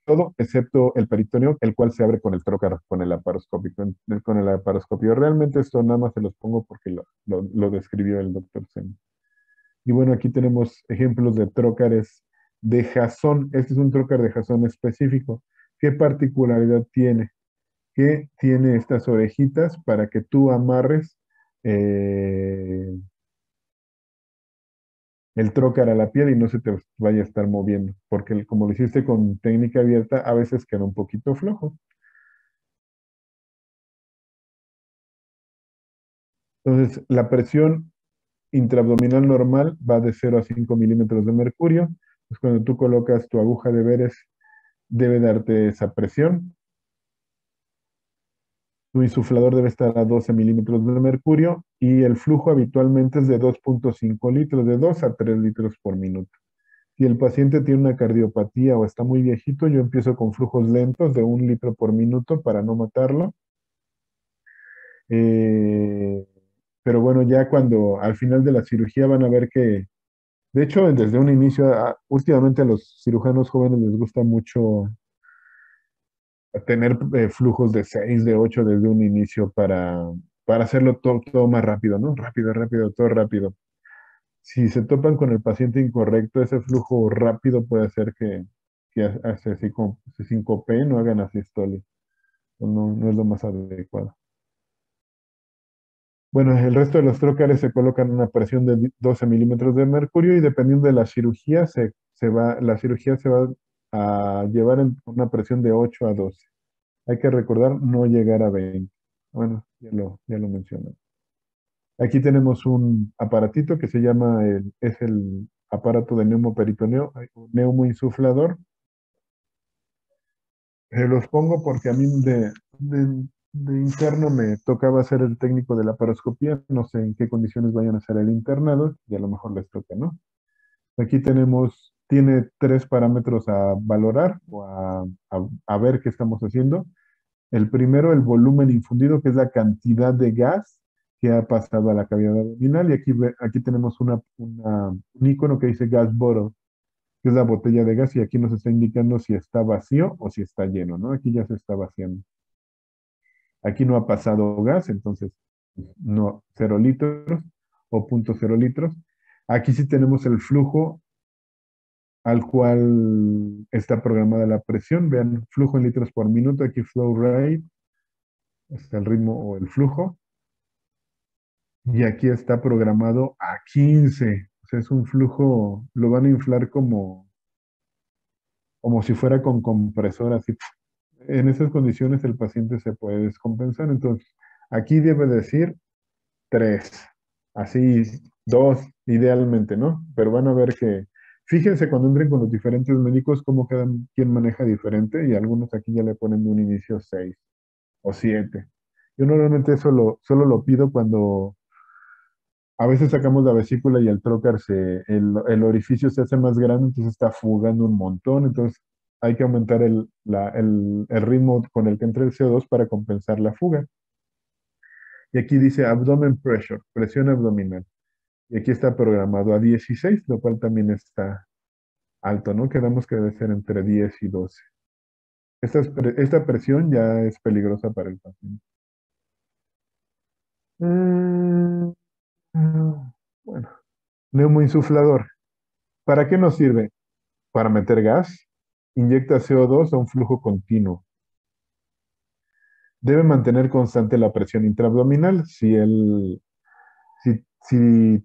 todo excepto el peritoneo, el cual se abre con el trocar, con el laparoscópico, con el laparoscopio. Realmente esto nada más se los pongo porque lo describió el doctor Sem. Y bueno, aquí tenemos ejemplos de trócares de Jason. Este es un trócar de Jason específico. ¿Qué particularidad tiene? Que tiene estas orejitas para que tú amarres eh, el trócar a la piel y no se te vaya a estar moviendo, porque como lo hiciste con técnica abierta, a veces queda un poquito flojo. Entonces, la presión intraabdominal normal va de 0 a 5 milímetros de mercurio. Pues cuando tú colocas tu aguja de Veres, debe darte esa presión. Tu insuflador debe estar a 12 milímetros de mercurio y el flujo habitualmente es de 2.5 litros, de 2 a 3 litros por minuto. Si el paciente tiene una cardiopatía o está muy viejito, yo empiezo con flujos lentos de 1 litro por minuto para no matarlo. Eh, pero bueno, ya cuando al final de la cirugía van a ver que, de hecho, desde un inicio, últimamente a los cirujanos jóvenes les gusta mucho tener flujos de 6 de 8 desde un inicio para hacerlo todo más rápido, ¿no? Rápido, rápido, todo rápido. Si se topan con el paciente incorrecto, ese flujo rápido puede hacer que se sincopeen o hagan asistolia. No, no es lo más adecuado. Bueno, el resto de los trócares se colocan a una presión de 12 milímetros de mercurio y dependiendo de la cirugía, la cirugía se va a llevar en una presión de 8 a 12. Hay que recordar no llegar a 20. Bueno, ya lo mencioné. Aquí tenemos un aparatito que se llama, es el aparato de neumoperitoneo, un neumoinsuflador. Los pongo porque a mí de interno me tocaba ser el técnico de la paroscopía. No sé en qué condiciones vayan a ser el internado y a lo mejor les toca, ¿no? Aquí tiene 3 parámetros a valorar o a ver qué estamos haciendo. El primero, el volumen infundido, que es la cantidad de gas que ha pasado a la cavidad abdominal. Y aquí tenemos un icono que dice gas bottle, que es la botella de gas, y aquí nos está indicando si está vacío o si está lleno, ¿no? Aquí ya se está vaciando. Aquí no ha pasado gas, entonces no, 0 litros o 0.0 litros. Aquí sí tenemos el flujo al cual está programada la presión. Vean, flujo en litros por minuto, aquí flow rate, está el ritmo o el flujo. Y aquí está programado a 15. O sea, es un flujo, lo van a inflar como si fuera con compresor, así. En esas condiciones el paciente se puede descompensar. Entonces, aquí debe decir 3, así 2 idealmente, ¿no? Pero van a ver que, fíjense cuando entren con los diferentes médicos, cómo cada quien maneja diferente y algunos aquí ya le ponen de un inicio 6 o 7. Yo normalmente solo lo pido cuando a veces sacamos la vesícula y el trócar el orificio se hace más grande, entonces está fugando un montón, entonces hay que aumentar el ritmo con el que entra el CO2 para compensar la fuga. Y aquí dice abdomen pressure, presión abdominal. Y aquí está programado a 16, lo cual también está alto, ¿no? Quedamos que debe ser entre 10 y 12. Esta presión ya es peligrosa para el paciente. Mm, bueno, neumoinsuflador. ¿Para qué nos sirve? Para meter gas. Inyecta CO2 a un flujo continuo. Debe mantener constante la presión intraabdominal. Si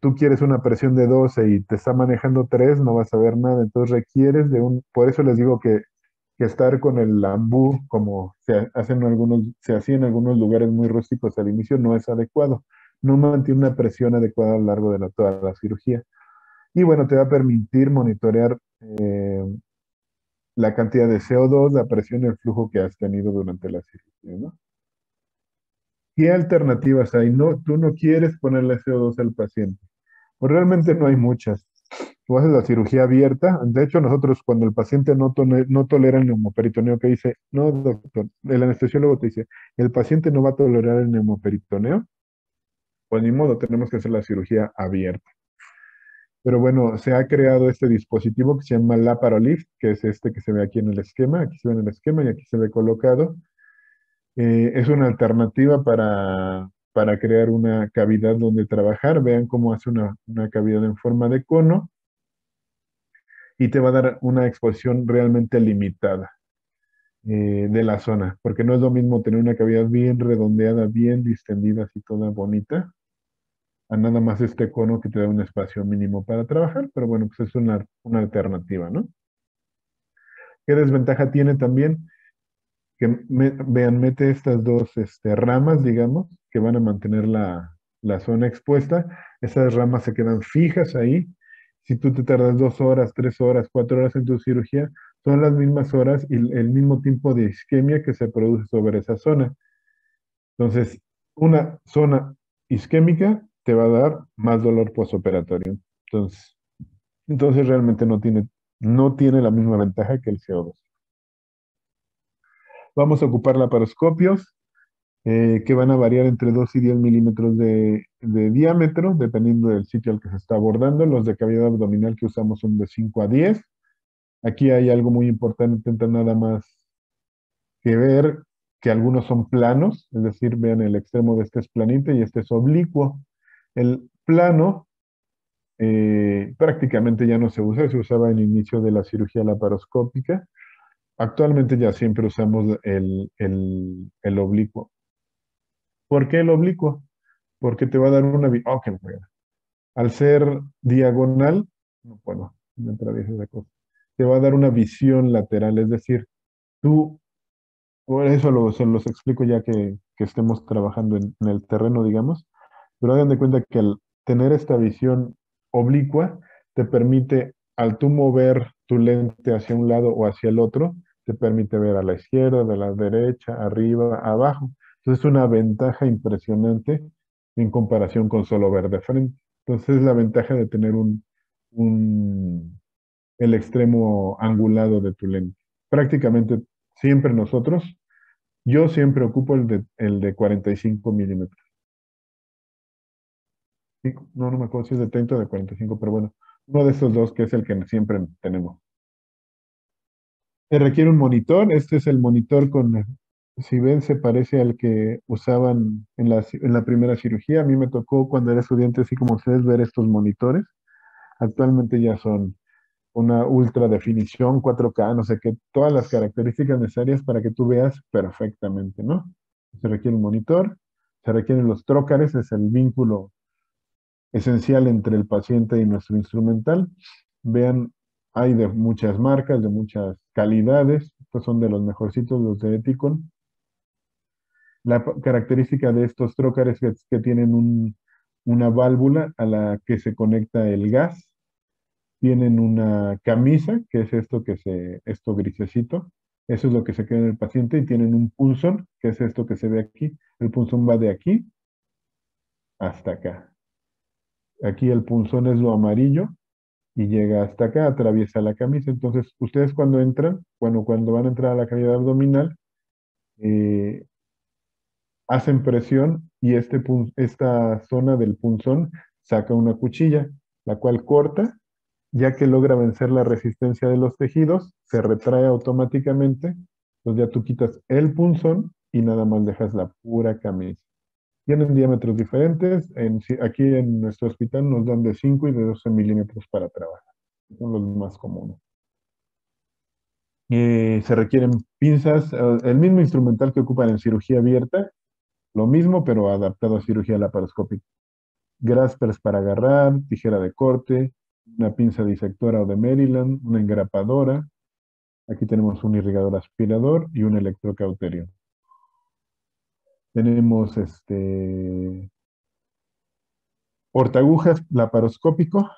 tú quieres una presión de 12 y te está manejando 3, no vas a ver nada. Entonces requieres por eso les digo que estar con el ambú, como se hacía en algunos lugares muy rústicos al inicio, no es adecuado. No mantiene una presión adecuada a lo largo de toda la cirugía. Y bueno, te va a permitir monitorear la cantidad de CO2, la presión y el flujo que has tenido durante la cirugía, ¿no? ¿Qué alternativas hay? No, tú no quieres ponerle CO2 al paciente. Pues realmente no hay muchas. Tú haces la cirugía abierta. De hecho, nosotros cuando el paciente no tolera el neumoperitoneo, que dice, no, doctor, el anestesiólogo te dice, el paciente no va a tolerar el neumoperitoneo, pues ni modo, tenemos que hacer la cirugía abierta. Pero bueno, se ha creado este dispositivo que se llama Laparolift, que es este que se ve aquí en el esquema. Aquí se ve en el esquema y aquí se ve colocado. Es una alternativa para crear una cavidad donde trabajar. Vean cómo hace una cavidad en forma de cono y te va a dar una exposición realmente limitada de la zona, porque no es lo mismo tener una cavidad bien redondeada, bien distendida, así toda bonita, a nada más este cono que te da un espacio mínimo para trabajar, pero bueno, pues es una alternativa, ¿no? ¿Qué desventaja tiene también? Que vean, mete estas dos ramas, digamos, que van a mantener la zona expuesta. Esas ramas se quedan fijas ahí. Si tú te tardas 2 horas, 3 horas, 4 horas en tu cirugía, son las mismas horas y el mismo tiempo de isquemia que se produce sobre esa zona. Entonces, una zona isquémica te va a dar más dolor postoperatorio. Entonces realmente no tiene no tiene la misma ventaja que el CO2. Vamos a ocupar laparoscopios que van a variar entre 2 y 10 milímetros de diámetro, dependiendo del sitio al que se está abordando. Los de cavidad abdominal que usamos son de 5 a 10. Aquí hay algo muy importante, nada más que ver que algunos son planos, es decir, vean el extremo de este es planito y este es oblicuo. El plano prácticamente ya no se usa, se usaba en inicio de la cirugía laparoscópica. Actualmente ya siempre usamos el oblicuo. ¿Por qué el oblicuo? Porque te va a dar una... Oh, qué buena. Al ser diagonal, no puedo, me atraviesa esa cosa. Te va a dar una visión lateral, es decir, tú, por eso se los explico ya que estemos trabajando en el terreno, digamos, pero hagan de cuenta que al tener esta visión oblicua, te permite, al tú mover tu lente hacia un lado o hacia el otro, te permite ver a la izquierda, a la derecha, arriba, abajo. Entonces es una ventaja impresionante en comparación con solo ver de frente. Entonces es la ventaja de tener un- el extremo angulado de tu lente. Prácticamente siempre nosotros, yo siempre ocupo el de 45 milímetros. Sí, no, no me acuerdo si es de 30 o de 45, pero bueno, uno de estos dos que es el que siempre tenemos. Se requiere un monitor, este es el monitor si ven, se parece al que usaban en la primera cirugía. A mí me tocó cuando era estudiante, así como ustedes, ver estos monitores. Actualmente ya son una ultra definición, 4K, no sé qué, todas las características necesarias para que tú veas perfectamente, ¿no? Se requiere un monitor, se requieren los trócares, es el vínculo esencial entre el paciente y nuestro instrumental. Vean, hay de muchas marcas, de muchas calidades. Estos son de los mejorcitos, los de Ethicon. La característica de estos trócares es que tienen una válvula a la que se conecta el gas. Tienen una camisa, que es esto grisecito. Eso es lo que se queda en el paciente. Y tienen un punzón, que es esto que se ve aquí. El punzón va de aquí hasta acá. Aquí el punzón es lo amarillo y llega hasta acá, atraviesa la camisa. Entonces, ustedes cuando entran, bueno, cuando van a entrar a la cavidad abdominal, eh, hacen presión y esta zona del punzón saca una cuchilla, la cual corta, ya que logra vencer la resistencia de los tejidos, se retrae automáticamente, entonces ya tú quitas el punzón y nada más dejas la pura camisa. Tienen diámetros diferentes, aquí en nuestro hospital nos dan de 5 y de 12 milímetros para trabajar, son los más comunes. Se requieren pinzas, el mismo instrumental que ocupan en cirugía abierta, lo mismo, pero adaptado a cirugía laparoscópica. Graspers para agarrar, tijera de corte, una pinza disectora o de Maryland, una engrapadora. Aquí tenemos un irrigador aspirador y un electrocauterio. Tenemos portagujas laparoscópico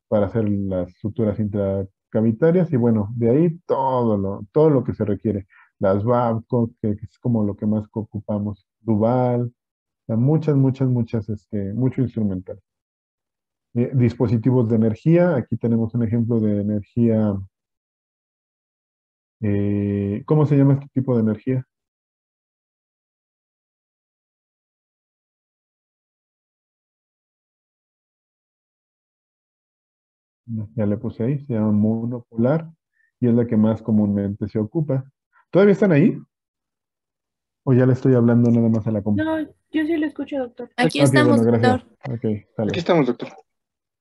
para hacer las suturas intracavitarias y bueno, de ahí todo lo que se requiere. Las Babcock, que es como lo que más ocupamos, Duval, muchas, muchas, muchas, mucho instrumental. Dispositivos de energía, aquí tenemos un ejemplo de energía. ¿Cómo se llama este tipo de energía? Ya le puse ahí, se llama monopolar y es la que más comúnmente se ocupa. ¿Todavía están ahí? ¿O ya le estoy hablando nada más a la compu?
No, yo sí lo escucho, doctor.
Aquí
Ok, bueno,
estamos,
gracias.
doctor.
Ok,
Aquí
sale.
estamos, doctor.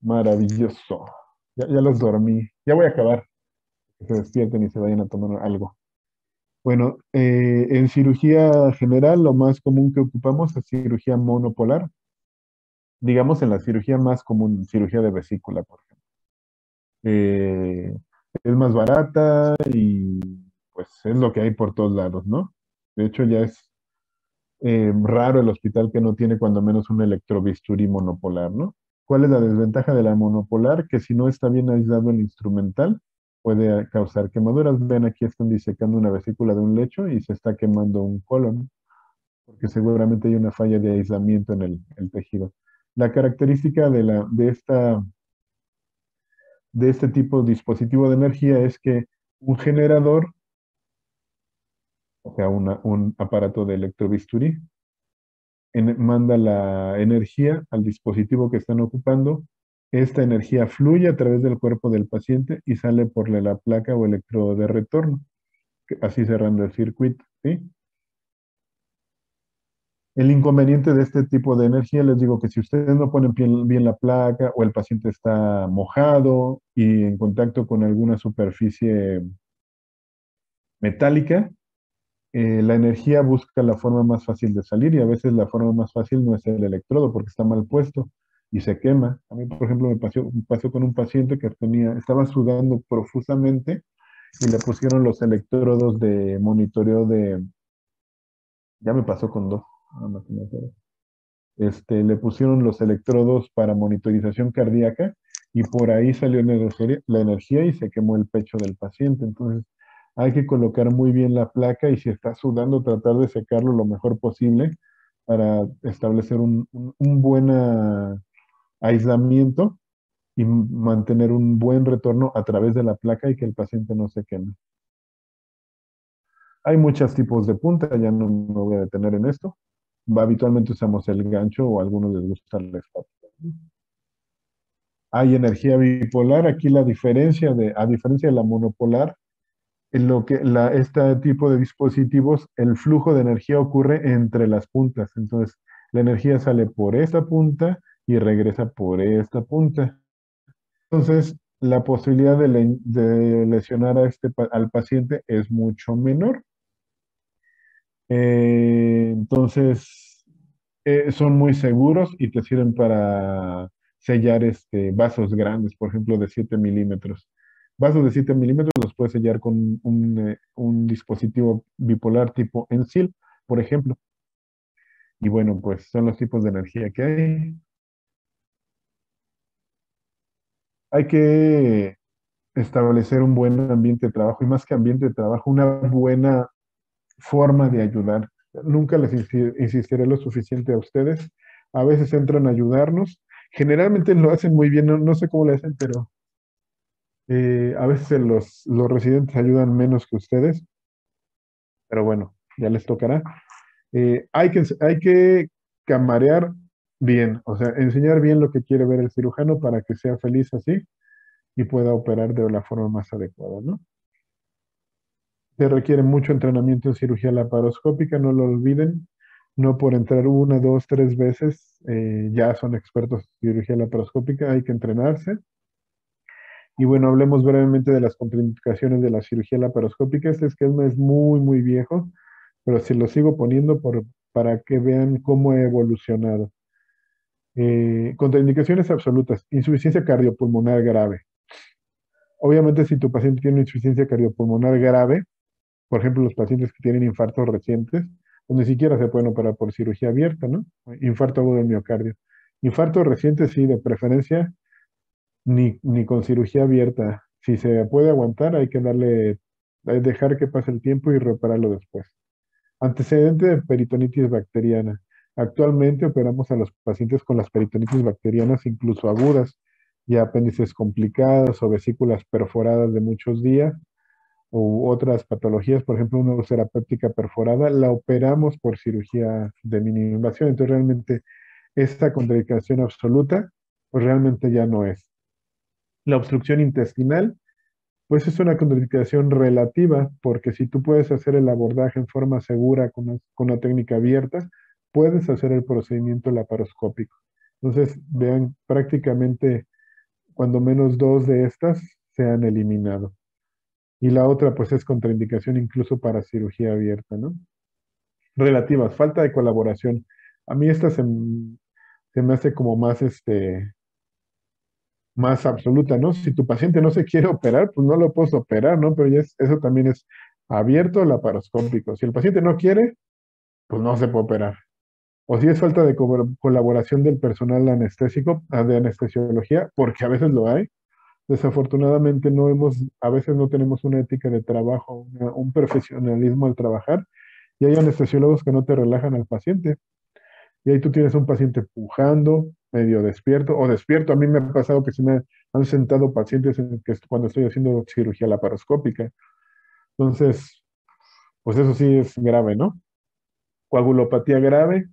Maravilloso. Ya los dormí. Ya voy a acabar. Que se despierten y se vayan a tomar algo. Bueno, en cirugía general, lo más común que ocupamos es cirugía monopolar. Digamos en la cirugía más común, cirugía de vesícula, por ejemplo. Eh, es más barata y pues es lo que hay por todos lados, ¿no? De hecho, ya es raro el hospital que no tiene cuando menos un electrobisturí monopolar, ¿no? ¿Cuál es la desventaja de la monopolar? Que si no está bien aislado el instrumental, puede causar quemaduras. Ven, aquí están disecando una vesícula de un lecho y se está quemando un colon, porque seguramente hay una falla de aislamiento en el tejido. La característica de esta de este tipo de dispositivo de energía es que un generador, o sea, un aparato de electrobisturí, manda la energía al dispositivo que están ocupando. Esta energía fluye a través del cuerpo del paciente y sale por la placa o electrodo de retorno, así cerrando el circuito, ¿sí? El inconveniente de este tipo de energía, les digo que si ustedes no ponen bien la placa o el paciente está mojado y en contacto con alguna superficie metálica, la energía busca la forma más fácil de salir y a veces la forma más fácil no es el electrodo porque está mal puesto y se quema. A mí, por ejemplo, me pasó con un paciente que estaba sudando profusamente y le pusieron los electrodos de monitoreo ya me pasó con dos, nada más que me acuerdo. Le pusieron los electrodos para monitorización cardíaca y por ahí salió la energía y se quemó el pecho del paciente. Entonces, hay que colocar muy bien la placa y si está sudando, tratar de secarlo lo mejor posible para establecer un buen aislamiento y mantener un buen retorno a través de la placa y que el paciente no se queme. Hay muchos tipos de punta, ya no me voy a detener en esto. Habitualmente usamos el gancho o a algunos les gusta la espátula. Hay energía bipolar, aquí a diferencia de la monopolar, en lo que este tipo de dispositivos, el flujo de energía ocurre entre las puntas. Entonces, la energía sale por esta punta y regresa por esta punta. Entonces, la posibilidad de lesionar al paciente es mucho menor. Entonces, son muy seguros y te sirven para sellar vasos grandes, por ejemplo, de 7 milímetros. Vasos de 7 milímetros los puedes sellar con un dispositivo bipolar tipo ENSIL, por ejemplo. Y bueno, pues son los tipos de energía que hay. Hay que establecer un buen ambiente de trabajo y más que ambiente de trabajo, una buena forma de ayudar. Nunca les insistiré lo suficiente a ustedes. A veces entran a ayudarnos. Generalmente lo hacen muy bien, no sé cómo lo hacen, pero a veces los residentes ayudan menos que ustedes, pero bueno, ya les tocará. Hay que camarear bien, o sea, enseñar bien lo que quiere ver el cirujano para que sea feliz así y pueda operar de la forma más adecuada, ¿no? Se requiere mucho entrenamiento en cirugía laparoscópica, no lo olviden. No por entrar una, dos, tres veces ya son expertos en cirugía laparoscópica, hay que entrenarse. Y bueno, hablemos brevemente de las contraindicaciones de la cirugía laparoscópica. Este esquema es muy, muy viejo, pero si lo sigo poniendo para que vean cómo ha evolucionado. Contraindicaciones absolutas, insuficiencia cardiopulmonar grave. Obviamente, si tu paciente tiene una insuficiencia cardiopulmonar grave, por ejemplo, los pacientes que tienen infartos recientes, pues ni siquiera se pueden operar por cirugía abierta, ¿no? Infarto agudo del miocardio. Infarto reciente, sí, de preferencia, ni con cirugía abierta. Si se puede aguantar, dejar que pase el tiempo y repararlo después. Antecedente de peritonitis bacteriana. Actualmente operamos a los pacientes con las peritonitis bacterianas, incluso agudas, y apéndices complicadas o vesículas perforadas de muchos días u otras patologías, por ejemplo, una úlcera péptica perforada, la operamos por cirugía de mínima invasión. Entonces, realmente, esta contraindicación absoluta, pues realmente ya no es. La obstrucción intestinal, pues es una contraindicación relativa, porque si tú puedes hacer el abordaje en forma segura con una técnica abierta, puedes hacer el procedimiento laparoscópico. Entonces, vean, prácticamente cuando menos dos de estas se han eliminado. Y la otra, pues, es contraindicación incluso para cirugía abierta, ¿no? Relativas, falta de colaboración. A mí esta se me hace como más absoluta, ¿no? Si tu paciente no se quiere operar, pues no lo puedes operar, ¿no? Pero eso también es abierto o laparoscópico. Si el paciente no quiere, pues no se puede operar. O si es falta de colaboración del personal anestésico, de anestesiología, porque a veces lo hay. Desafortunadamente a veces no tenemos una ética de trabajo, un profesionalismo al trabajar, y hay anestesiólogos que no te relajan al paciente. Y ahí tú tienes un paciente pujando, medio despierto o despierto. A mí me ha pasado que se me han sentado pacientes cuando estoy haciendo cirugía laparoscópica. Entonces, pues eso sí es grave, ¿no? Coagulopatía grave.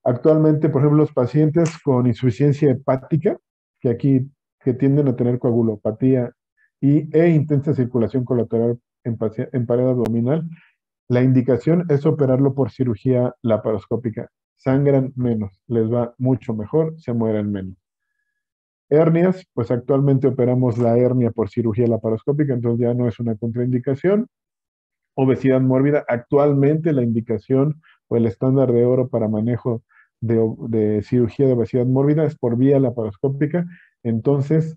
Actualmente, por ejemplo, los pacientes con insuficiencia hepática, que aquí que tienden a tener coagulopatía e intensa circulación colateral en pared abdominal, la indicación es operarlo por cirugía laparoscópica. Sangran menos, les va mucho mejor, se mueren menos. Hernias, pues actualmente operamos la hernia por cirugía laparoscópica, entonces ya no es una contraindicación. Obesidad mórbida, actualmente la indicación o el estándar de oro para manejo de cirugía de obesidad mórbida es por vía laparoscópica, entonces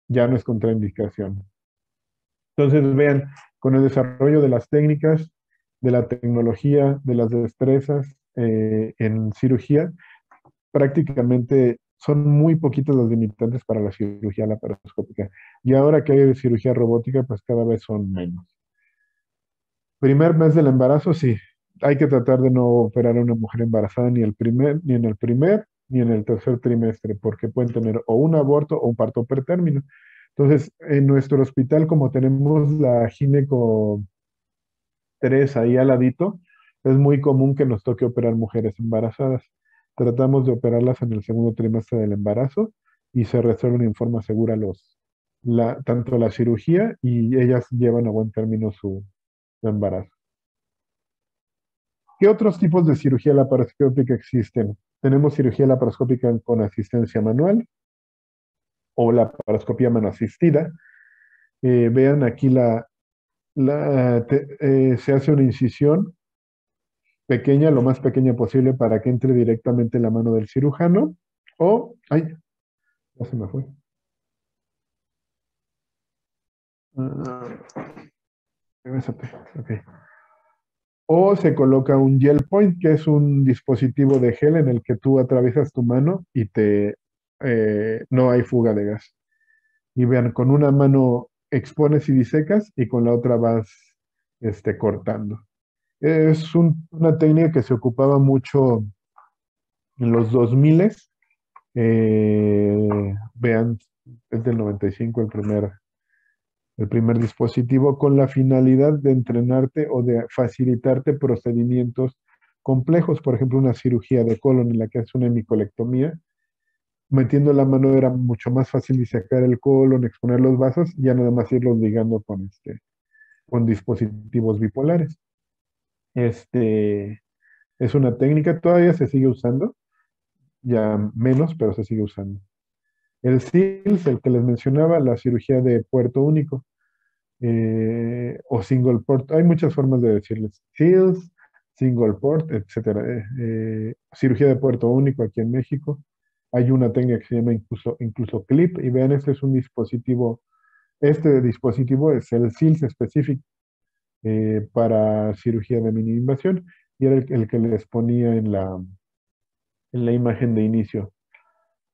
ya no es contraindicación. Entonces vean, con el desarrollo de las técnicas, de la tecnología, de las destrezas en cirugía, prácticamente son muy poquitas las limitantes para la cirugía laparoscópica. Y ahora que hay cirugía robótica, pues cada vez son menos. Primer mes del embarazo, sí. Hay que tratar de no operar a una mujer embarazada ni en el primer, ni en el tercer trimestre, porque pueden tener o un aborto o un parto pretérmino. Entonces, en nuestro hospital, como tenemos la gineco 3 ahí al ladito, es muy común que nos toque operar mujeres embarazadas. Tratamos de operarlas en el segundo trimestre del embarazo y se resuelven en forma segura tanto la cirugía y ellas llevan a buen término su embarazo. ¿Qué otros tipos de cirugía laparoscópica existen? Tenemos cirugía laparoscópica con asistencia manual o laparoscopía mano asistida. Vean aquí se hace una incisión pequeña, lo más pequeña posible para que entre directamente en la mano del cirujano. Ay, ya se me fue. Ah, regresate, ok. O se coloca un gel point, que es un dispositivo de gel en el que tú atraviesas tu mano y no hay fuga de gas. Y vean, con una mano expones y disecas y con la otra vas cortando. Es una técnica que se ocupaba mucho en los 2000. Vean, es del 95 el primer dispositivo con la finalidad de entrenarte o de facilitarte procedimientos complejos, por ejemplo, una cirugía de colon en la que haces una hemicolectomía. Metiendo la mano era mucho más fácil disecar el colon, exponer los vasos, y ya nada más irlos ligando con dispositivos bipolares. Este, es una técnica, todavía se sigue usando, ya menos, pero se sigue usando. El SILS, el que les mencionaba, la cirugía de puerto único, o single port, hay muchas formas de decirles, SILS, single port, etcétera. Cirugía de puerto único aquí en México. Hay una técnica que se llama incluso clip, y vean, este dispositivo es el SILS específico para cirugía de mini invasión, y era el que les ponía en la imagen de inicio.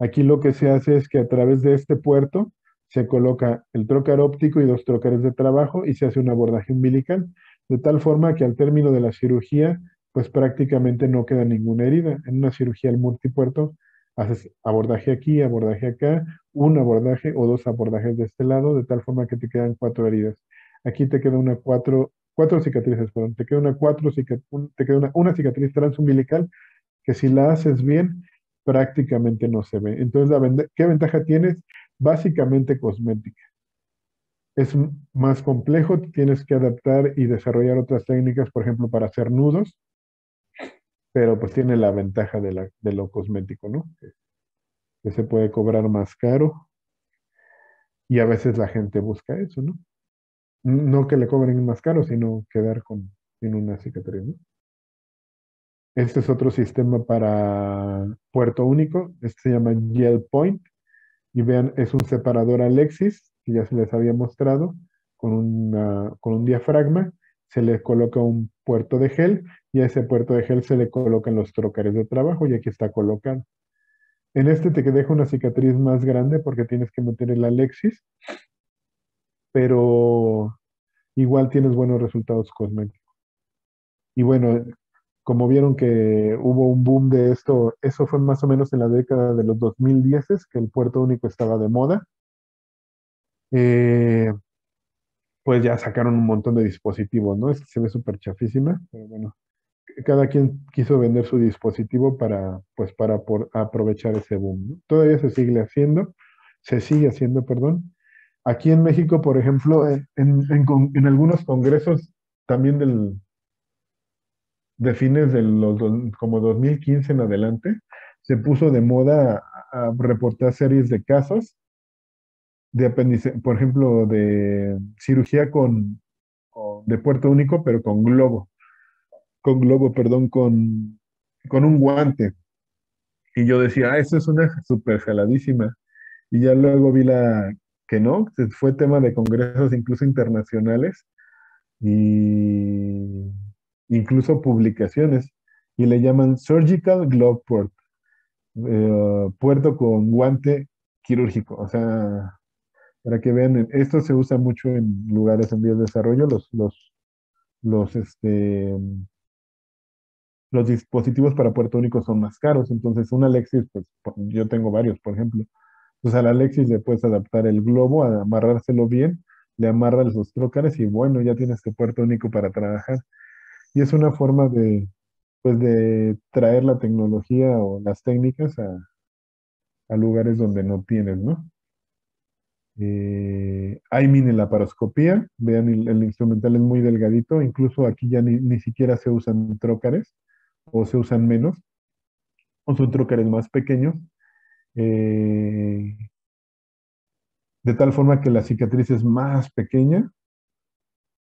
Aquí lo que se hace es que a través de este puerto se coloca el trócar óptico y dos trócares de trabajo y se hace un abordaje umbilical, de tal forma que al término de la cirugía, pues prácticamente no queda ninguna herida. En una cirugía al multipuerto, haces abordaje aquí, abordaje acá, un abordaje o dos abordajes de este lado, de tal forma que te quedan cuatro heridas. Aquí te queda cuatro cicatrices, perdón, te queda te queda una cicatriz transumbilical que si la haces bien, prácticamente no se ve. Entonces, ¿qué ventaja tienes? Básicamente cosmética. Es más complejo, tienes que adaptar y desarrollar otras técnicas, por ejemplo, para hacer nudos, pero pues tiene la ventaja de lo cosmético, ¿no? Que se puede cobrar más caro y a veces la gente busca eso, ¿no? No que le cobren más caro, sino quedar sin una cicatriz, ¿no? Este es otro sistema para puerto único, este se llama Gel Point. Y vean, es un separador Alexis, que ya se les había mostrado, con un diafragma, se le coloca un puerto de gel y a ese puerto de gel se le colocan los trócares de trabajo y aquí está colocado. En este te deja una cicatriz más grande porque tienes que meter el Alexis, pero igual tienes buenos resultados cosméticos. Y bueno, como vieron que hubo un boom de esto, eso fue más o menos en la década de los 2010, que el puerto único estaba de moda, eh, pues ya sacaron un montón de dispositivos, ¿no? Es que se ve súper chafísima, pero bueno, cada quien quiso vender su dispositivo para, pues, para aprovechar ese boom, ¿no? Todavía se sigue haciendo, perdón. Aquí en México, por ejemplo, en algunos congresos también de fines de como 2015 en adelante, se puso de moda a reportar series de casos de apéndice, por ejemplo, de cirugía de puerto único, pero perdón, con un guante. Y yo decía, eso es una súper jaladísima. Y ya luego vi que no, que fue tema de congresos incluso internacionales y incluso publicaciones. Y le llaman Surgical Glove Port, puerto con guante quirúrgico. O sea, para que vean, esto se usa mucho en lugares en vías de desarrollo, los, este, los dispositivos para puerto único son más caros. Entonces, un Alexis, pues yo tengo varios, por ejemplo. Entonces, al Alexis le puedes adaptar el globo, a amarrárselo bien, le amarras los trócares y bueno, ya tienes tu puerto único para trabajar. Y es una forma pues, de traer la tecnología o las técnicas a lugares donde no tienes, ¿no? Hay mini laparoscopía, vean, el instrumental es muy delgadito, incluso aquí ya ni siquiera se usan trócares o se usan menos, o son trócares más pequeños, eh, de tal forma que la cicatriz es más pequeña.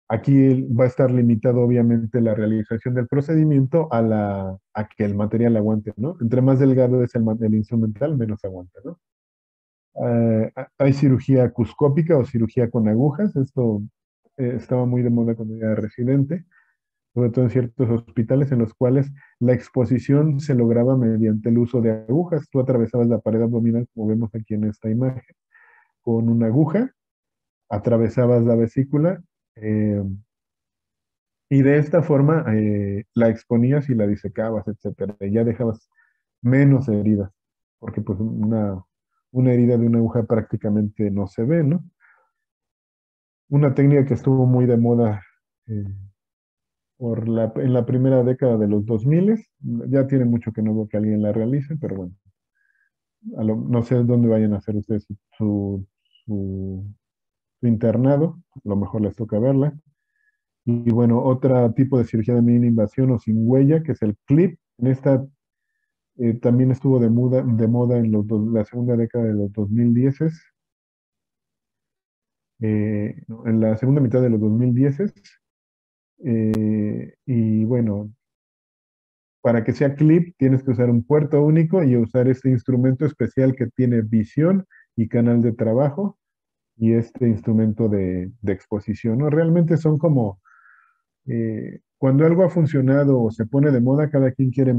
Aquí va a estar limitado obviamente la realización del procedimiento a que el material aguante, ¿no? Entre más delgado es el instrumental, menos aguanta, ¿no? Hay cirugía cuscópica o cirugía con agujas. Esto estaba muy de moda cuando era residente, sobre todo en ciertos hospitales en los cuales la exposición se lograba mediante el uso de agujas. Tú atravesabas la pared abdominal, como vemos aquí en esta imagen, con una aguja, atravesabas la vesícula eh, y de esta forma la exponías y la disecabas, etcétera. Y ya dejabas menos heridas, porque pues una herida de una aguja prácticamente no se ve, ¿no? Una técnica que estuvo muy de moda eh, en la primera década de los 2000, ya tiene mucho que no veo que alguien la realice, pero bueno, no sé dónde vayan a hacer ustedes su- su internado, a lo mejor les toca verla. Y bueno, otro tipo de cirugía de mínima invasión o sin huella, que es el clip. En esta también estuvo de moda en la segunda década de los 2010, no, en la segunda mitad de los 2010. Y bueno, para que sea clip tienes que usar un puerto único y usar este instrumento especial que tiene visión y canal de trabajo y este instrumento de exposición, ¿no? Realmente son como, cuando algo ha funcionado o se pone de moda, cada quien quiere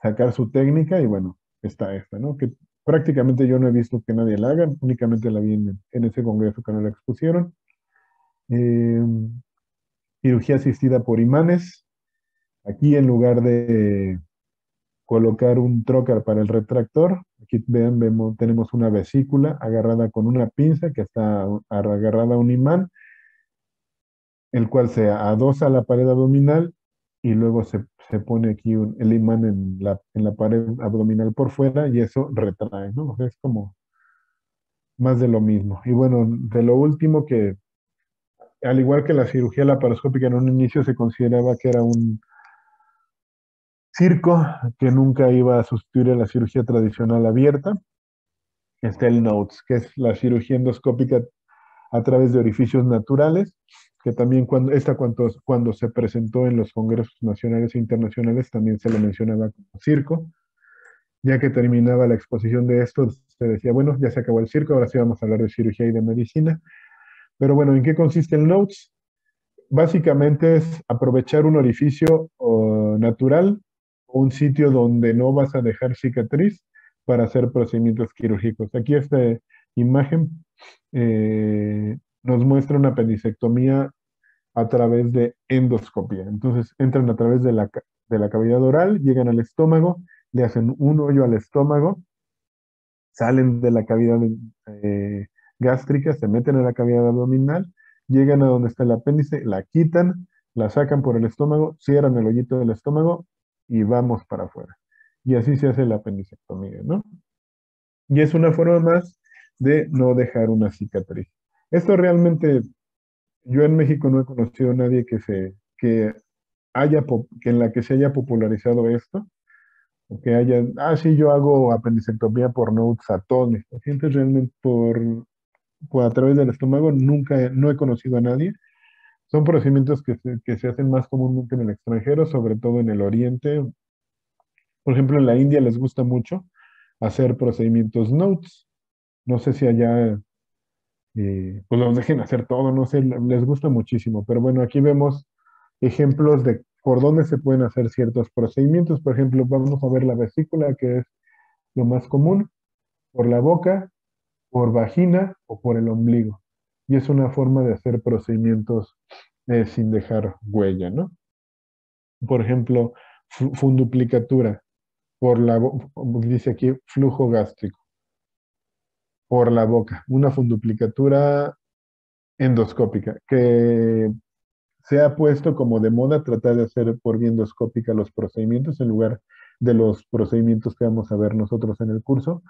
sacar su técnica y bueno, está esta, ¿no? Que prácticamente yo no he visto que nadie la haga, únicamente la vi en ese congreso que no la expusieron. Eh, Cirugía asistida por imanes. Aquí en lugar de colocar un trocar para el retractor, aquí tenemos una vesícula agarrada con una pinza que está agarrada a un imán, el cual se adosa a la pared abdominal y luego se pone aquí el imán en la pared abdominal por fuera y eso retrae, ¿no? O sea, es como más de lo mismo. Y bueno, de lo último que, al igual que la cirugía laparoscópica en un inicio se consideraba que era un circo que nunca iba a sustituir a la cirugía tradicional abierta. Está el NOTES, que es la cirugía endoscópica a través de orificios naturales, que también cuando se presentó en los congresos nacionales e internacionales también se le mencionaba como circo. Ya que terminaba la exposición de esto, se decía, bueno, ya se acabó el circo, ahora sí vamos a hablar de cirugía y de medicina. Pero bueno, ¿en qué consiste el NOTES? Básicamente es aprovechar un orificio natural o un sitio donde no vas a dejar cicatriz para hacer procedimientos quirúrgicos. Aquí esta imagen nos muestra una apendicectomía a través de endoscopia. Entonces entran a través de la cavidad oral, llegan al estómago, le hacen un hoyo al estómago, salen de la cavidad eh, gástrica, se meten en la cavidad abdominal, llegan a donde está el apéndice, la quitan, la sacan por el estómago, cierran el hoyito del estómago y vamos para afuera. Y así se hace la apendicectomía, ¿no? Y es una forma más de no dejar una cicatriz. Esto realmente, yo en México no he conocido a nadie que en la que se haya popularizado esto, o que haya, sí, yo hago apendicectomía por Notes a todos mis pacientes, realmente por a través del estómago, no he conocido a nadie. Son procedimientos que se hacen más comúnmente en el extranjero, sobre todo en el oriente. Por ejemplo, en la India les gusta mucho hacer procedimientos Notes. No sé si allá pues los dejen hacer todo, no sé, les gusta muchísimo. Pero bueno, aquí vemos ejemplos de por dónde se pueden hacer ciertos procedimientos. Por ejemplo, vamos a ver la vesícula, que es lo más común, por la boca, por vagina o por el ombligo. Y es una forma de hacer procedimientos sin dejar huella, ¿no? Por ejemplo, funduplicatura, dice aquí, flujo gástrico, por la boca, una funduplicatura endoscópica, que se ha puesto como de moda tratar de hacer por vía endoscópica los procedimientos en lugar de los procedimientos que vamos a ver nosotros en el curso.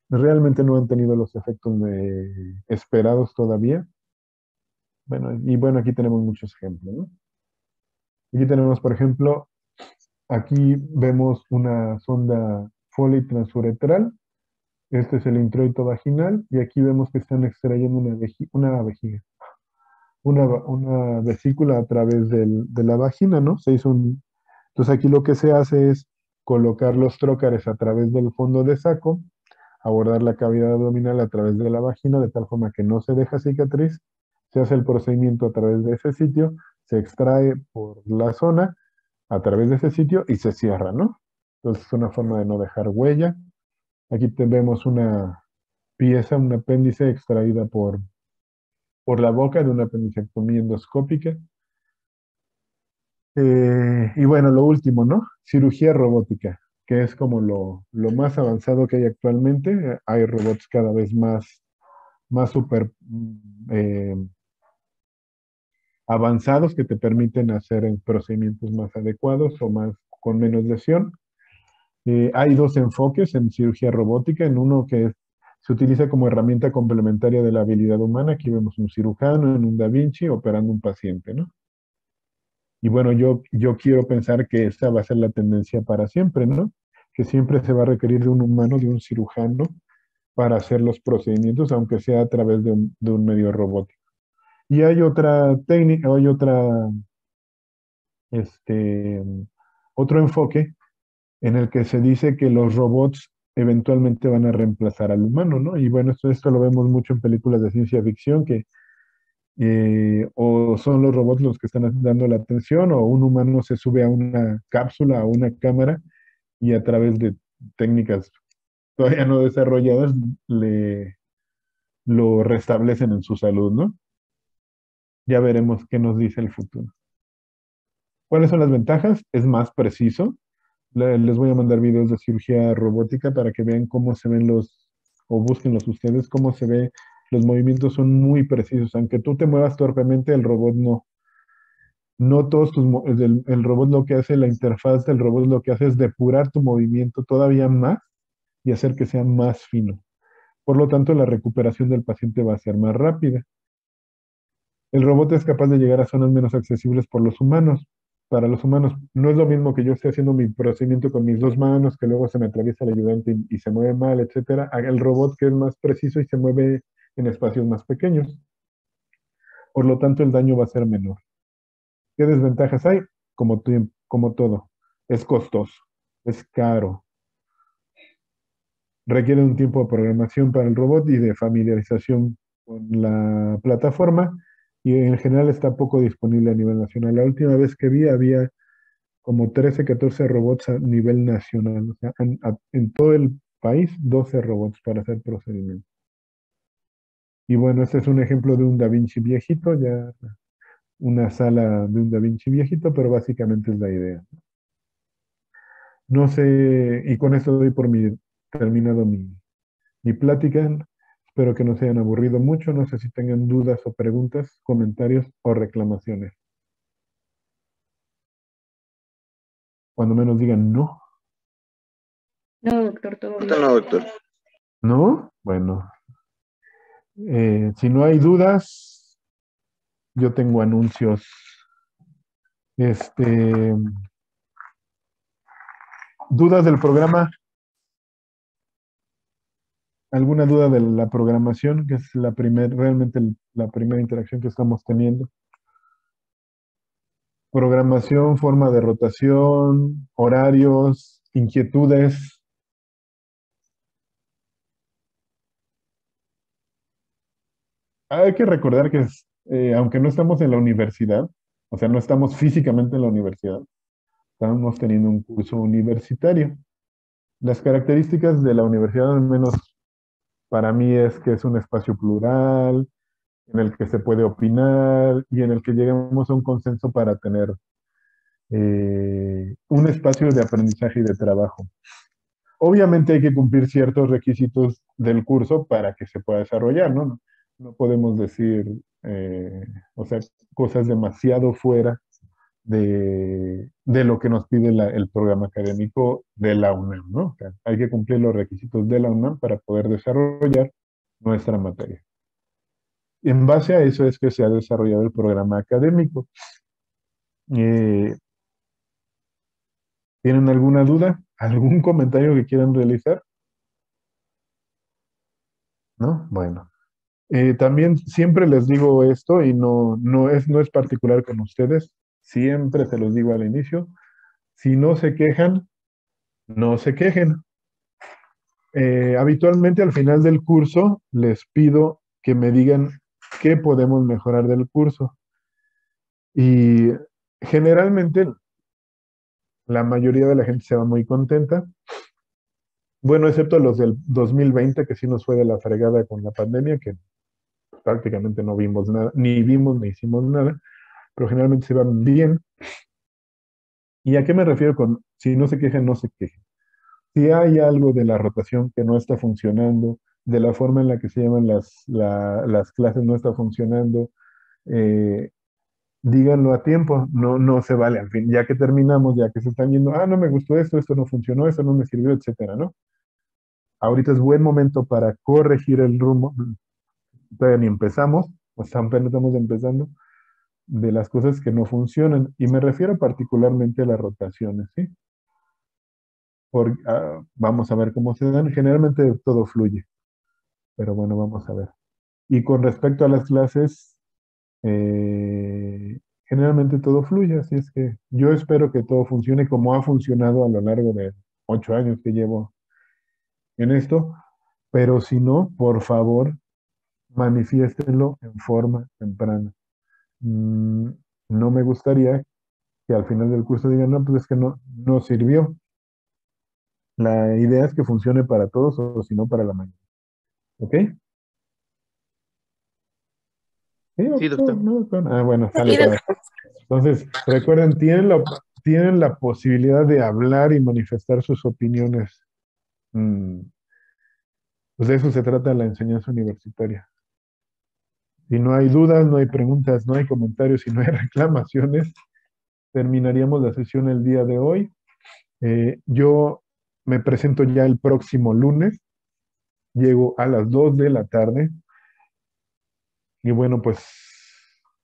Realmente no han tenido los efectos esperados todavía. Bueno, y bueno, aquí tenemos muchos ejemplos, ¿no? Aquí tenemos, por ejemplo, aquí vemos una sonda Foley transuretral. Este es el introito vaginal y aquí vemos que están extrayendo una vejiga, una vesícula a través de la vagina, ¿no? Entonces aquí lo que se hace es colocar los trócares a través del fondo de saco, abordar la cavidad abdominal a través de la vagina de tal forma que no se deja cicatriz, se hace el procedimiento a través de ese sitio, se extrae por la zona a través de ese sitio y se cierra, ¿no? Entonces es una forma de no dejar huella. Aquí vemos una pieza, un apéndice extraída por la boca de una apendicectomía endoscópica. Y bueno, lo último, ¿no? Cirugía robótica, que es como lo más avanzado que hay actualmente. Hay robots cada vez más super avanzados que te permiten hacer procedimientos más adecuados o más con menos lesión. Hay dos enfoques en cirugía robótica, en uno que se utiliza como herramienta complementaria de la habilidad humana. Aquí vemos un cirujano en un Da Vinci operando un paciente, ¿no? Y bueno, yo quiero pensar que esa va a ser la tendencia para siempre, ¿no? Que siempre se va a requerir de un humano, de un cirujano, para hacer los procedimientos, aunque sea a través de un medio robótico. Y hay otra técnica, este, otro enfoque en el que se dice que los robots eventualmente van a reemplazar al humano, ¿no? Y bueno, esto lo vemos mucho en películas de ciencia ficción, que o son los robots los que están dando la atención, o un humano se sube a una cápsula, a una cámara, y a través de técnicas todavía no desarrolladas, lo restablecen en su salud, ¿no? Ya veremos qué nos dice el futuro. ¿Cuáles son las ventajas? Es más preciso. Les voy a mandar videos de cirugía robótica para que vean cómo se ven o búsquenlos ustedes, cómo se ve. Los movimientos son muy precisos. Aunque tú te muevas torpemente, el robot no. No todos el robot lo que hace, la interfaz del robot lo que hace es depurar tu movimiento todavía más y hacer que sea más fino. Por lo tanto, la recuperación del paciente va a ser más rápida. El robot es capaz de llegar a zonas menos accesibles por los humanos. Para los humanos, no es lo mismo que yo esté haciendo mi procedimiento con mis dos manos, que luego se me atraviesa el ayudante y se mueve mal, etcétera. El robot que es más preciso y se mueve en espacios más pequeños. Por lo tanto, el daño va a ser menor. ¿Qué desventajas hay? Como todo. Es costoso, es caro, requiere un tiempo de programación para el robot y de familiarización con la plataforma y en general está poco disponible a nivel nacional. La última vez que vi había como 13, 14 robots a nivel nacional, o sea, en todo el país 12 robots para hacer procedimientos. Y bueno, este es un ejemplo de un Da Vinci viejito, ya una sala de un Da Vinci viejito, pero básicamente es la idea. No sé, y con esto doy por terminado mi plática. Espero que no se hayan aburrido mucho. No sé si tengan dudas o preguntas, comentarios o reclamaciones. Cuando menos digan no.
No, doctor, todo
Ahorita
bien.
no, doctor.
¿No? Bueno, si no hay dudas, yo tengo anuncios. Este, ¿dudas del programa? ¿Alguna duda de la programación, que es realmente la primera interacción que estamos teniendo? Programación, forma de rotación, horarios, inquietudes. Hay que recordar que aunque no estamos en la universidad, o sea, no estamos físicamente en la universidad, estamos teniendo un curso universitario. Las características de la universidad, al menos para mí, es que es un espacio plural, en el que se puede opinar y en el que lleguemos a un consenso para tener un espacio de aprendizaje y de trabajo. Obviamente hay que cumplir ciertos requisitos del curso para que se pueda desarrollar, ¿no? No podemos decir, o sea, cosas demasiado fuera de lo que nos pide el programa académico de la UNAM, ¿no? O sea, hay que cumplir los requisitos de la UNAM para poder desarrollar nuestra materia. En base a eso es que se ha desarrollado el programa académico. Eh, ¿Tienen alguna duda? ¿Algún comentario que quieran realizar? ¿No? Bueno. También siempre les digo esto y no es particular con ustedes. Siempre se los digo al inicio. Si no se quejan, no se quejen. Habitualmente al final del curso les pido que me digan qué podemos mejorar del curso. Y generalmente la mayoría de la gente se va muy contenta. Bueno, excepto los del 2020, que sí nos fue de la fregada con la pandemia, que prácticamente no vimos nada, ni hicimos nada, pero generalmente se van bien. ¿Y a qué me refiero con si no se quejen, no se quejen? Si hay algo de la rotación que no está funcionando, de la forma en la que se llaman las clases no está funcionando, eh, díganlo a tiempo, no se vale al fin, ya que terminamos, ya que se están yendo, no me gustó esto no funcionó, esto no me sirvió, etcétera, ¿no? Ahorita es buen momento para corregir el rumbo, todavía ni empezamos, o sea, apenas estamos empezando, de las cosas que no funcionan, y me refiero particularmente a las rotaciones, ¿sí? Vamos a ver cómo se dan, generalmente todo fluye, pero bueno, vamos a ver. Y con respecto a las clases, generalmente todo fluye, así es que yo espero que todo funcione como ha funcionado a lo largo de 8 años que llevo en esto, pero si no, por favor, manifiéstenlo en forma temprana. Mm, no me gustaría que al final del curso digan, no, pues es que no sirvió. La idea es que funcione para todos o si no para la mayoría. ¿Ok? Sí,
Sí, doctor.
no, doctor. Bueno, sale
Sí,
pues.
doctor.
Entonces, recuerden, tienen la posibilidad de hablar y manifestar sus opiniones. Mm, pues de eso se trata la enseñanza universitaria. Si no hay dudas, no hay preguntas, no hay comentarios y no hay reclamaciones, terminaríamos la sesión el día de hoy. Yo me presento ya el próximo lunes, llego a las 2 de la tarde y bueno, pues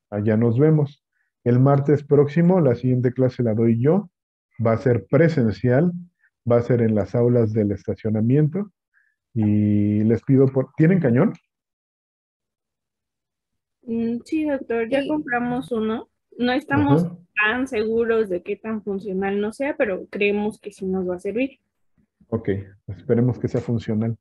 allá nos vemos. El martes próximo, la siguiente clase la doy yo, va a ser presencial, va a ser en las aulas del estacionamiento y les pido ¿Tienen cañón?
Sí, doctor, ya compramos uno. No estamos
Ajá.
tan seguros de qué tan funcional no sea, pero creemos que sí nos va a servir.
Ok, esperemos que sea funcional.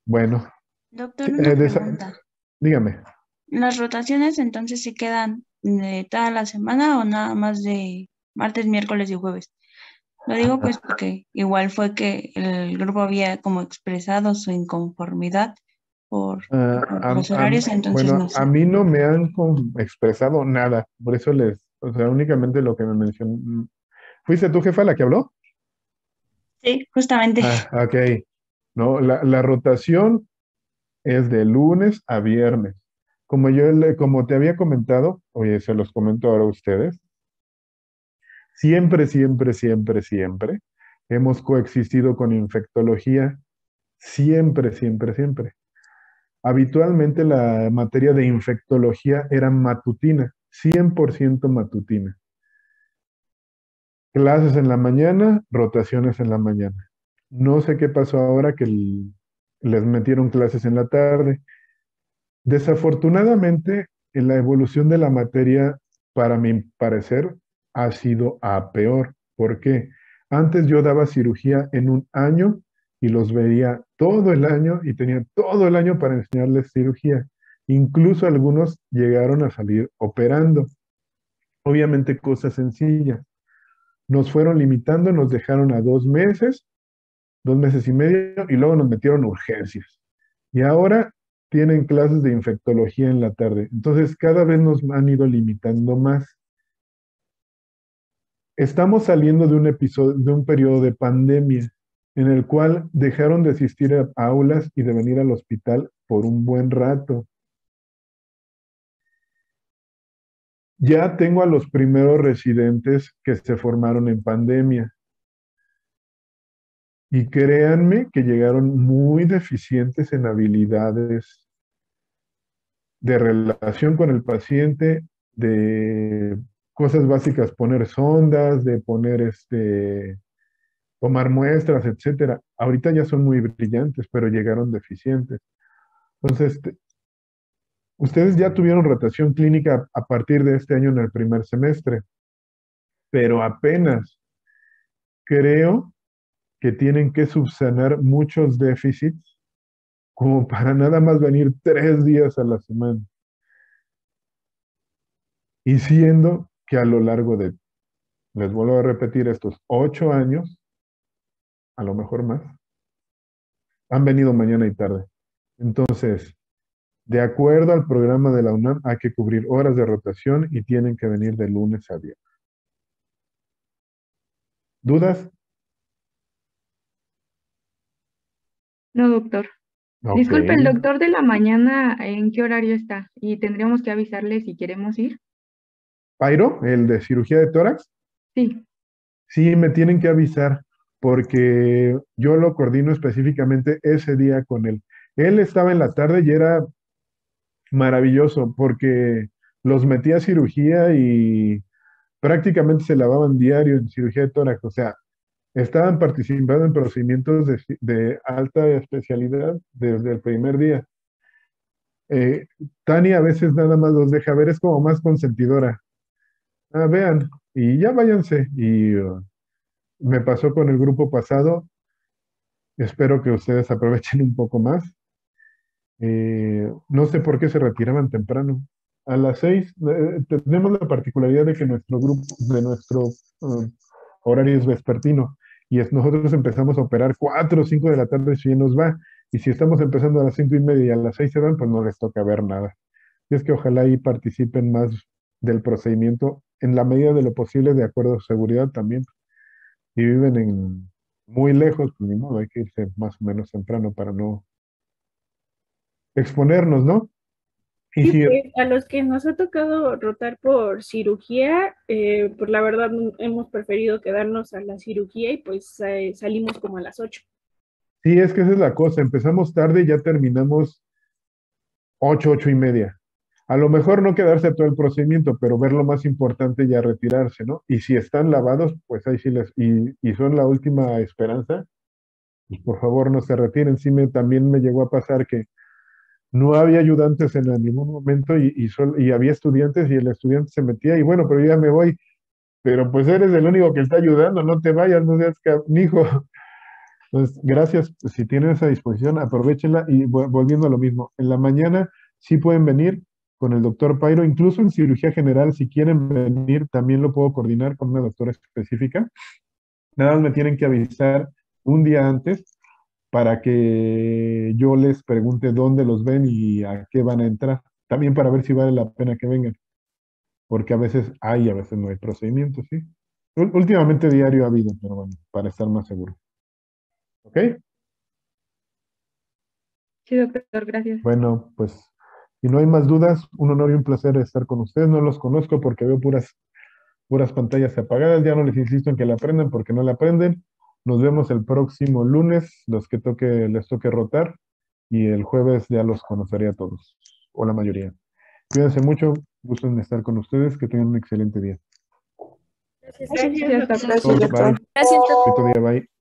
Bueno,
Doctor, una
de
pregunta.
dígame.
¿Las rotaciones entonces se quedan de toda la semana o nada más de martes, miércoles y jueves? Lo digo pues porque igual fue que el grupo había como expresado su inconformidad por
Ah,
los horarios, entonces no
bueno, a
sé.
mí no me han expresado nada, por eso o sea, únicamente lo que me mencionó. ¿Fuiste tu jefa la que habló?
Sí, justamente.
Ah, ok. No, la rotación es de lunes a viernes. Como te había comentado, oye, se los comento ahora a ustedes, siempre, siempre, siempre, siempre hemos coexistido con infectología, siempre, siempre, siempre. Habitualmente la materia de infectología era matutina, 100% matutina. Clases en la mañana, rotaciones en la mañana. No sé qué pasó ahora que les metieron clases en la tarde. Desafortunadamente, en la evolución de la materia, para mi parecer, ha sido a peor. ¿Por qué? Antes yo daba cirugía en un año y los veía todo el año y tenía todo el año para enseñarles cirugía. Incluso algunos llegaron a salir operando. Obviamente cosas sencillas. Nos fueron limitando, nos dejaron a 2 meses, 2 meses y medio, y luego nos metieron urgencias. Y ahora tienen clases de infectología en la tarde. Entonces, cada vez nos han ido limitando más. Estamos saliendo de un episodio, de un periodo de pandemia en el cual dejaron de asistir a aulas y de venir al hospital por un buen rato. Ya tengo a los primeros residentes que se formaron en pandemia. Y créanme que llegaron muy deficientes en habilidades de relación con el paciente, de cosas básicas, poner sondas, de poner tomar muestras, etcétera. Ahorita ya son muy brillantes, pero llegaron deficientes. Entonces, ustedes ya tuvieron rotación clínica a partir de este año en el primer semestre, pero apenas creo que tienen que subsanar muchos déficits como para nada más venir 3 días a la semana. Y siendo que a lo largo de, les vuelvo a repetir, estos 8 años, a lo mejor más, han venido mañana y tarde. Entonces, de acuerdo al programa de la UNAM, hay que cubrir horas de rotación y tienen que venir de lunes a viernes. ¿Dudas?
No, doctor.
Ok.
Disculpe, ¿el doctor de la mañana en qué horario está? Y tendríamos que avisarle si queremos ir.
Pairo, el de cirugía de tórax,
Sí.
sí me tienen que avisar porque yo lo coordino específicamente ese día con él. Él estaba en la tarde y era maravilloso porque los metía a cirugía y prácticamente se lavaban diario en cirugía de tórax. O sea, estaban participando en procedimientos de alta especialidad desde el primer día. Eh, Tania a veces nada más los deja ver, es como más consentidora. Ah, vean, y ya váyanse. Y me pasó con el grupo pasado. Espero que ustedes aprovechen un poco más. No sé por qué se retiraban temprano. A las 6, tenemos la particularidad de que nuestro grupo, de nuestro horario es vespertino, y nosotros empezamos a operar 4 o 5 de la tarde si bien nos va, y si estamos empezando a las 5:30 y a las 6 se van, pues no les toca ver nada. Y es que ojalá ahí participen más del procedimiento en la medida de lo posible, de acuerdo a su seguridad también. Y viven muy lejos, pues ni modo, hay que irse más o menos temprano para no exponernos, ¿no? Y
Sí,
si,
pues a los que nos ha tocado rotar por cirugía, pues la verdad hemos preferido quedarnos a la cirugía y pues salimos como a las 8.
sí, es que esa es la cosa, empezamos tarde y ya terminamos 8, 8:30. A lo mejor no quedarse a todo el procedimiento, pero ver lo más importante y ya retirarse, ¿no? Y si están lavados, pues ahí sí y son la última esperanza, pues por favor no se retiren. Sí, también me llegó a pasar que no había ayudantes en ningún momento y había estudiantes y el estudiante se metía y bueno, pero yo ya me voy, pero pues eres el único que está ayudando, no te vayas, no seas hijo. Entonces, gracias. Si tienen esa disposición, aprovechenla y volviendo a lo mismo. En la mañana sí pueden venir con el doctor Pairo, incluso en cirugía general, si quieren venir, también lo puedo coordinar con una doctora específica. Nada más me tienen que avisar un día antes para que yo les pregunte dónde los ven y a qué van a entrar. También para ver si vale la pena que vengan, porque a veces hay, a veces no hay procedimientos, ¿sí? Últimamente diario ha habido, pero bueno, para estar más seguro. ¿Ok?
Sí, doctor, gracias.
Bueno, pues si no hay más dudas, un honor y un placer estar con ustedes. No los conozco porque veo puras pantallas apagadas. Ya no les insisto en que la aprendan porque no la aprenden. Nos vemos el próximo lunes, los que les toque rotar, y el jueves ya los conoceré a todos, o la mayoría. Cuídense mucho, gusto en estar con ustedes, que tengan un excelente día.
Gracias,
Gracias, hasta
doctor.
pronto.
Bye.
Gracias, doctor.
Bonito día, bye.